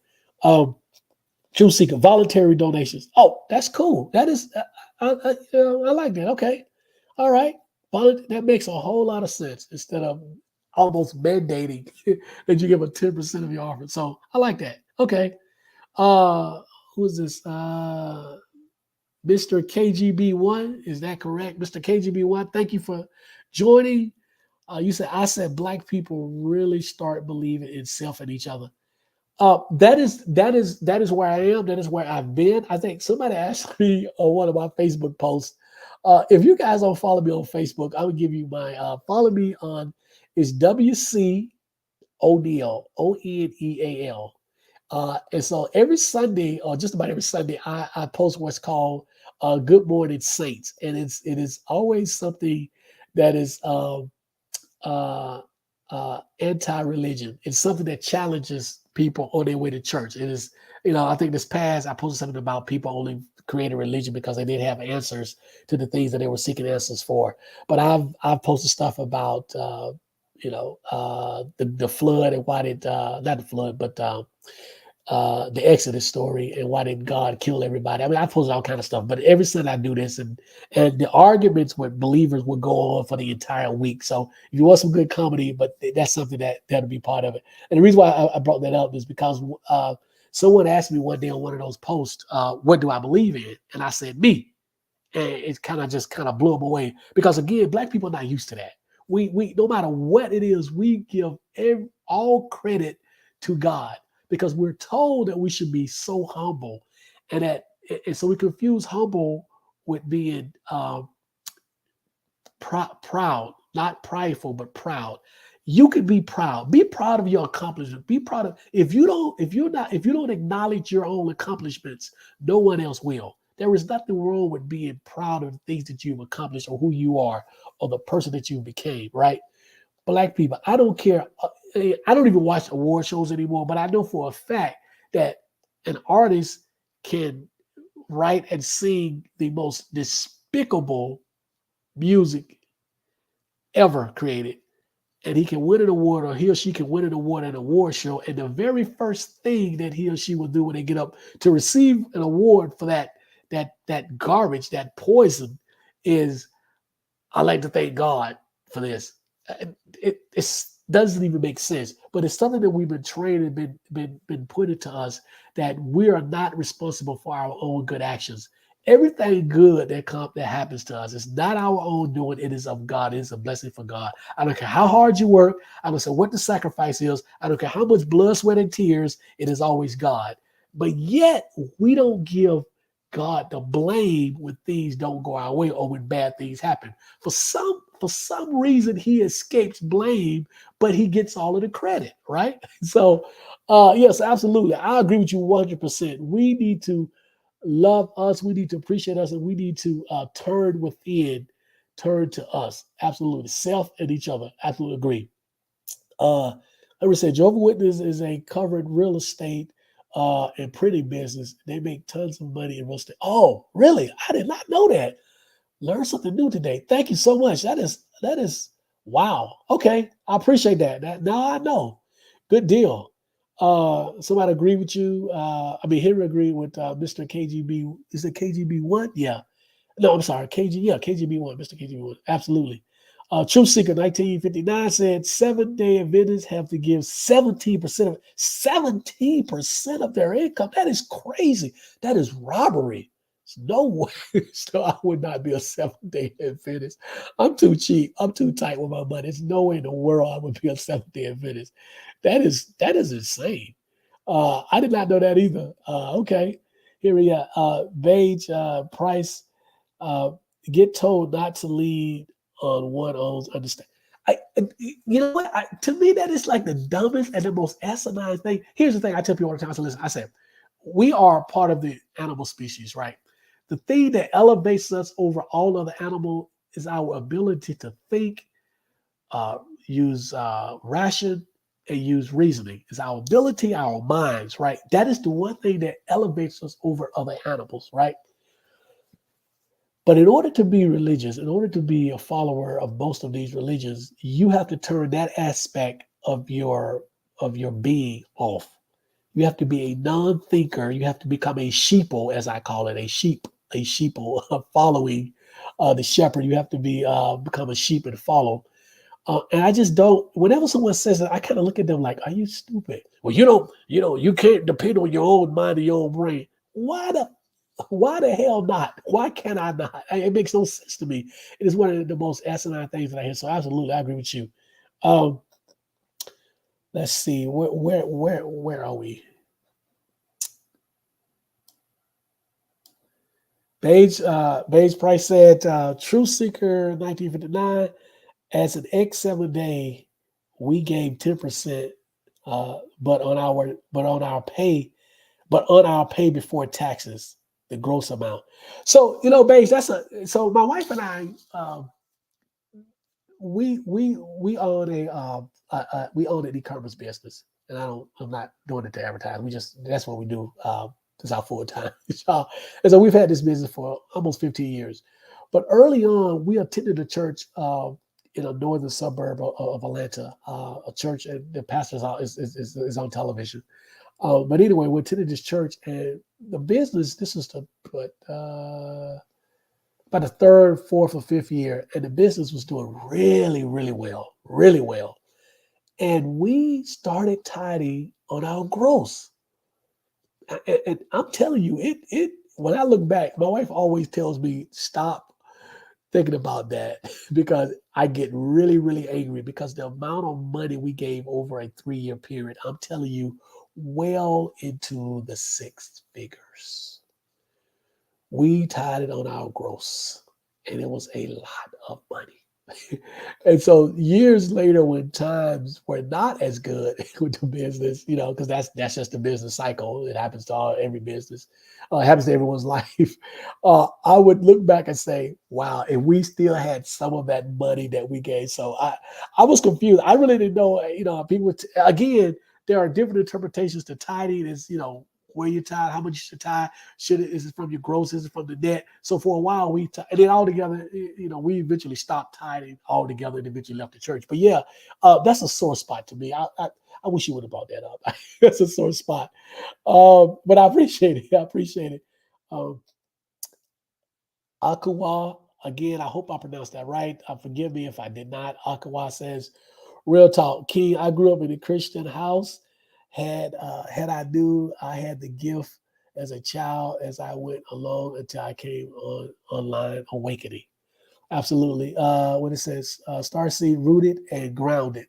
Truth Seeker, voluntary donations. Oh, that's cool. That is, I like that. Okay. All right. That makes a whole lot of sense, instead of almost mandating that you give a 10% of your offering. So I like that. Okay. Who is this? Mr. KGB1. Is that correct? Mr. KGB1, thank you for joining. You said, I said black people really start believing in self and each other. That is where I am. That is where I've been. I think somebody asked me on one of my Facebook posts. If you guys don't follow me on Facebook, I will give you my follow me on is WC O'Neal, Oneal. And so every Sunday, or just about every Sunday, I post what's called Good Morning Saints, and it is always something that is anti-religion. It's something that challenges people on their way to church. It is, I think this past I posted something about people only created religion because they didn't have answers to the things that they were seeking answers for. But I've posted stuff about the flood, and why did not the flood, but the Exodus story, and why did God kill everybody? I mean, I posted all kind of stuff, but every Sunday I do this, and the arguments with believers will go on for the entire week. So if you want some good comedy, but that's something that'll be part of it. And the reason why I brought that up is because someone asked me one day on one of those posts, what do I believe in? And I said, me. And it kind of blew them away, because again, black people are not used to that. We no matter what it is, we give all credit to God, because we're told that we should be so humble, and so we confuse humble with being proud, not prideful, but proud. You can be proud. Be proud of your accomplishments. Be proud of, if you don't acknowledge your own accomplishments, no one else will. There is nothing wrong with being proud of the things that you've accomplished, or who you are, or the person that you became, right? Black people, I don't care. I don't even watch award shows anymore, but I know for a fact that an artist can write and sing the most despicable music ever created, and he can win an award, or he or she can win an award at an award show, and the very first thing that he or she will do when they get up to receive an award for that garbage, that poison, is, I like to thank God for this. It doesn't even make sense, but it's something that we've been trained and been put into us, that we are not responsible for our own good actions. Everything good that happens to us is not our own doing. It is of God. It is a blessing from God. I don't care how hard you work. I don't care what the sacrifice is. I don't care how much blood, sweat, and tears. It is always God. But yet we don't give God the blame when things don't go our way, or when bad things happen. For some reason, he escapes blame, but he gets all of the credit, right? So, yes, absolutely. I agree with you 100%. We need to love us. We need to appreciate us, and we need to turn within, turn to us. Absolutely. Self and each other. Absolutely agree. I would say Jehovah's Witness is a covered real estate and printing business. They make tons of money in real estate. Oh, really? I did not know that. Learn something new today. Thank you so much. That is wow. Okay, I appreciate that. That now I know. Good deal. Somebody agree with you. I mean, Henry agreed with Mr. KGB. Is it KGB one? Yeah. No, I'm sorry. Yeah, KGB one, Mr. KGB one. Absolutely. Truth Seeker 1959 said 7-day Adventists have to give 17% of their income. That is crazy. That is robbery. There's no way. So I would not be a 7-day Adventist. I'm too cheap. I'm too tight with my money. There's no way in the world I would be a 7-day Adventist. That is insane. I did not know that either. Okay. Here we are. Beige Price, uh, get told not to lead on one owns understand. You know what? To me, that is like the dumbest and the most asinine thing. Here's the thing I tell people all the time. So listen, I say, we are part of the animal species, right? The thing that elevates us over all other animal is our ability to think, uh, use ration, and use reasoning. It's our ability, our minds, right? That is the one thing that elevates us over other animals, right? But in order to be religious, in order to be a follower of most of these religions, you have to turn that aspect of your being off. You have to be a non-thinker. You have to become a sheeple, as I call it, a sheeple following the shepherd. You have to become a sheep and follow. And I just don't. Whenever someone says that, I kind of look at them like, "Are you stupid?" Well, you can't depend on your own mind and your own brain. Why the hell not? Why can I not? It makes no sense to me. It is one of the most asinine things that I hear. So absolutely, I agree with you. Um, let's see, where are we? Beige Price said, Truth Seeker 1959, as an X7 day, we gave 10%, but on our pay before taxes, the gross amount. So Beige, so my wife and I, we own an e-commerce business, and I'm not doing it to advertise. That's what we do. It's our full time job, and so we've had this business for almost 15 years. But early on, we attended a church in a northern suburb of Atlanta, a church, and the pastor's is on television. But anyway, we attended this church, and the business. This is the but. By the third, fourth, or fifth year, and the business was doing really, really well, really well. And we started tithing on our gross. And I'm telling you, it. When I look back, my wife always tells me stop thinking about that because I get really, really angry because the amount of money we gave over a 3-year period, I'm telling you, well into the six figures. We tied it on our gross, and it was a lot of money. And so years later, when times were not as good with the business, because that's just the business cycle. It happens to every business. It happens to everyone's life. I would look back and say, "Wow!" If we still had some of that money that we gave, so I was confused. I really didn't know. People again, there are different interpretations to tithing. Is where you tithe, how much you should tithe. Is it from your gross? Is it from the net? So for a while and then altogether, we eventually stopped tithing altogether and eventually left the church. But yeah, that's a sore spot to me. I wish you would have brought that up. That's a sore spot. But I appreciate it. I appreciate it. Um, Akawa, again, I hope I pronounced that right. Forgive me if I did not. Akawa says, real talk, King, I grew up in a Christian house. Had I knew I had the gift as a child as I went along until I came online awakening. Absolutely. When it says Starseed rooted and grounded.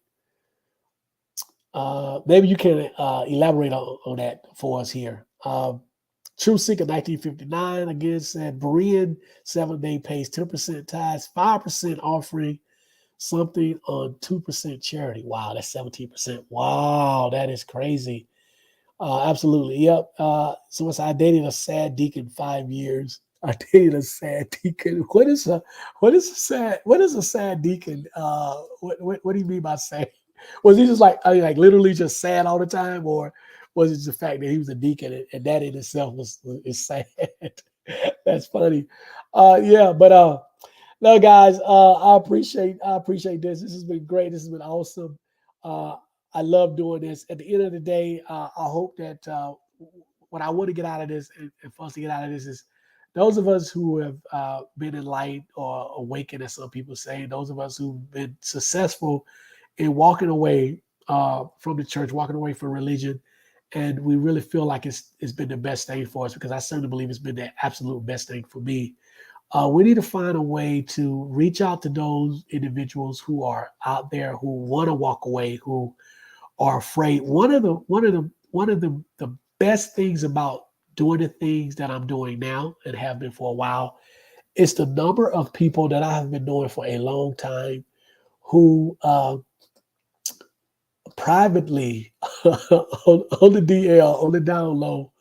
Maybe you can elaborate on that for us here. True Seeker 1959 again said Berean 7-day pays 10% tithes, 5% offering, something on 2% charity. Wow, that's 17%. Wow, that is crazy. Absolutely. Yep. So I dated a sad deacon 5 years. I dated a sad deacon. What is a sad deacon? What do you mean by sad? Was he just like literally just sad all the time, or was it the fact that he was a deacon and that in itself is sad? That's funny. Yeah, but No, guys, I appreciate this. This has been great. This has been awesome. Uh, I love doing this. At the end of the day, I hope that what I want to get out of this and for us to get out of this is those of us who have been enlightened or awakened, as some people say, those of us who've been successful in walking away from the church, walking away from religion, and we really feel like it's been the best thing for us because I certainly believe it's been the absolute best thing for me. We need to find a way to reach out to those individuals who are out there who want to walk away, who are afraid. One of the best things about doing the things that I'm doing now and have been for a while is the number of people that I have been doing for a long time who privately on the DL, on the down low,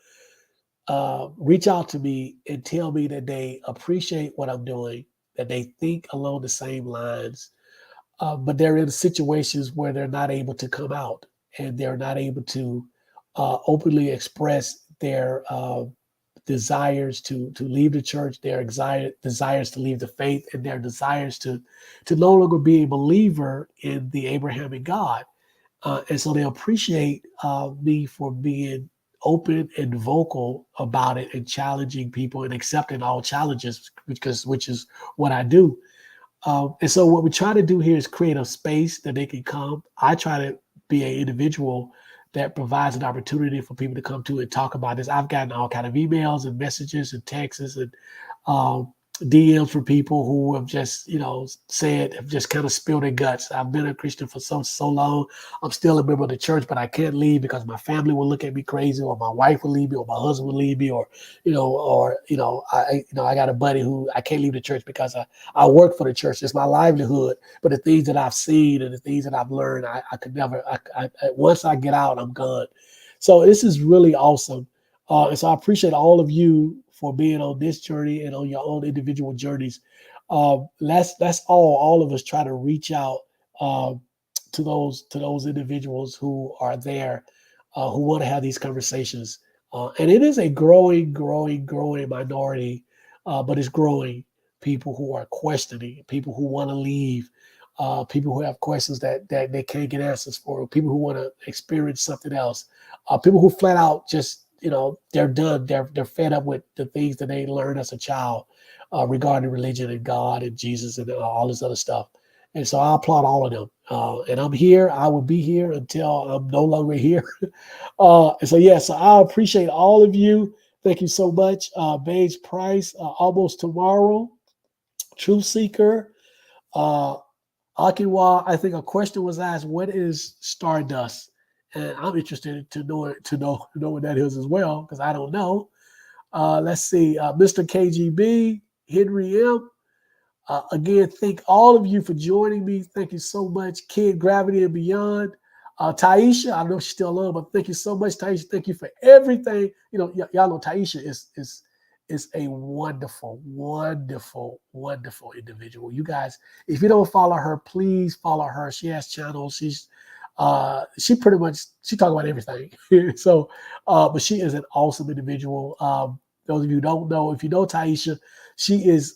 reach out to me and tell me that they appreciate what I'm doing, that they think along the same lines, but they're in situations where they're not able to come out and they're not able to openly express their desires to leave the church, their desires to leave the faith, and their desires to no longer be a believer in the Abrahamic God. And so they appreciate me for being open and vocal about it and challenging people and accepting all challenges, because which is what I do. And so what we try to do here is create a space that they can come. I try to be an individual that provides an opportunity for people to come to and talk about this. I've gotten all kind of emails and messages and texts and um, DMs from people who have just, said, have just kind of spilled their guts. I've been a Christian for so long. I'm still a member of the church, but I can't leave because my family will look at me crazy, or my wife will leave me, or my husband will leave me, or I got a buddy who I can't leave the church because I work for the church. It's my livelihood. But the things that I've seen and the things that I've learned, I could never. Once I get out, I'm gone. So this is really awesome. And so I appreciate all of you for being on this journey and on your own individual journeys. Let's all of us try to reach out to those individuals who are there, who want to have these conversations. And it is a growing minority, but it's growing. People who are questioning, people who want to leave, people who have questions that they can't get answers for, people who want to experience something else, people who flat out just they're done. They're fed up with the things that they learned as a child regarding religion and God and Jesus and all this other stuff. And so I applaud all of them. And I'm here. I will be here until I'm no longer here. And so, yeah, so I appreciate all of you. Thank you so much. Beige Price, almost tomorrow. Truth Seeker. Uh, Akiwa, I think a question was asked, what is Stardust? And I'm interested to know what that is as well, because I don't know. Let's see. Mr. KGB, Henry M. Again, thank all of you for joining me. Thank you so much, Kid Gravity and Beyond. Taisha, I know she's still on, but thank you so much, Taisha. Thank you for everything. Y'all know Taisha is a wonderful, wonderful, wonderful individual. You guys, if you don't follow her, please follow her. She has channels. She pretty much she talk about everything. So, but she is an awesome individual. Those of you who don't know, if you know Taisha, she is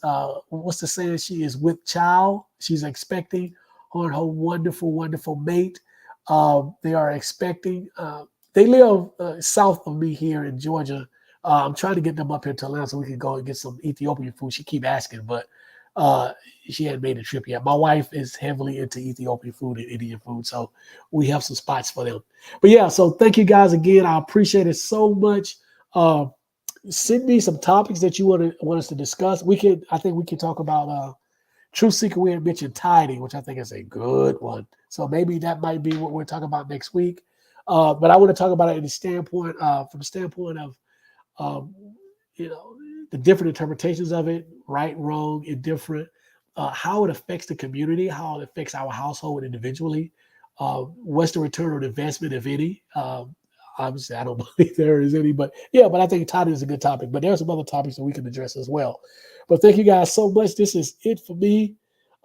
what's the saying? She is with child. She's expecting her and her wonderful, wonderful mate. They are expecting. They live south of me here in Georgia. I'm trying to get them up here to Atlanta so we can go and get some Ethiopian food. She keep asking, but she hadn't made a trip yet. My wife is heavily into Ethiopian food and Indian food, so we have some spots for them. But yeah, so thank you guys again. I appreciate it so much. Uh, Send me some topics that you want us to discuss. I think we can talk about Truth Seeker. We had mentioned tithing, which I think is a good one. So maybe that might be what we're talking about next week. But I want to talk about it in the standpoint, from the standpoint of um, the different interpretations of it, right, wrong, indifferent, how it affects the community, how it affects our household individually, what's the return on investment, if any. Obviously, I don't believe there is any, but yeah, but I think tithing is a good topic. But there are some other topics that we can address as well. But thank you guys so much. This is it for me.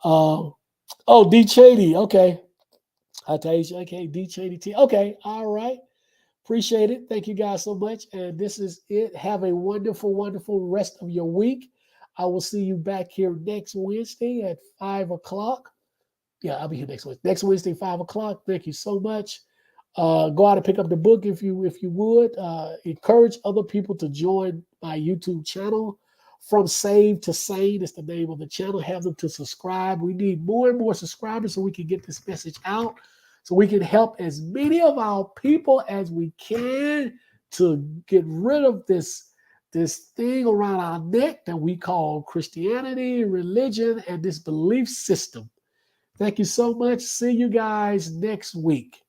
Uh, D. Cheney. Okay. Hi, Taisha. Okay, D. Cheney. Okay. All right. Appreciate it. Thank you guys so much. And this is it. Have a wonderful, wonderful rest of your week. I will see you back here next Wednesday at 5 o'clock. Yeah, I'll be here next Wednesday. Next Wednesday, 5 o'clock. Thank you so much. Go out and pick up the book if you would. Encourage other people to join my YouTube channel. From Saved to Sane is the name of the channel. Have them to subscribe. We need more and more subscribers so we can get this message out, so we can help as many of our people as we can to get rid of this thing around our neck that we call Christianity, religion, and this belief system. Thank you so much. See you guys next week.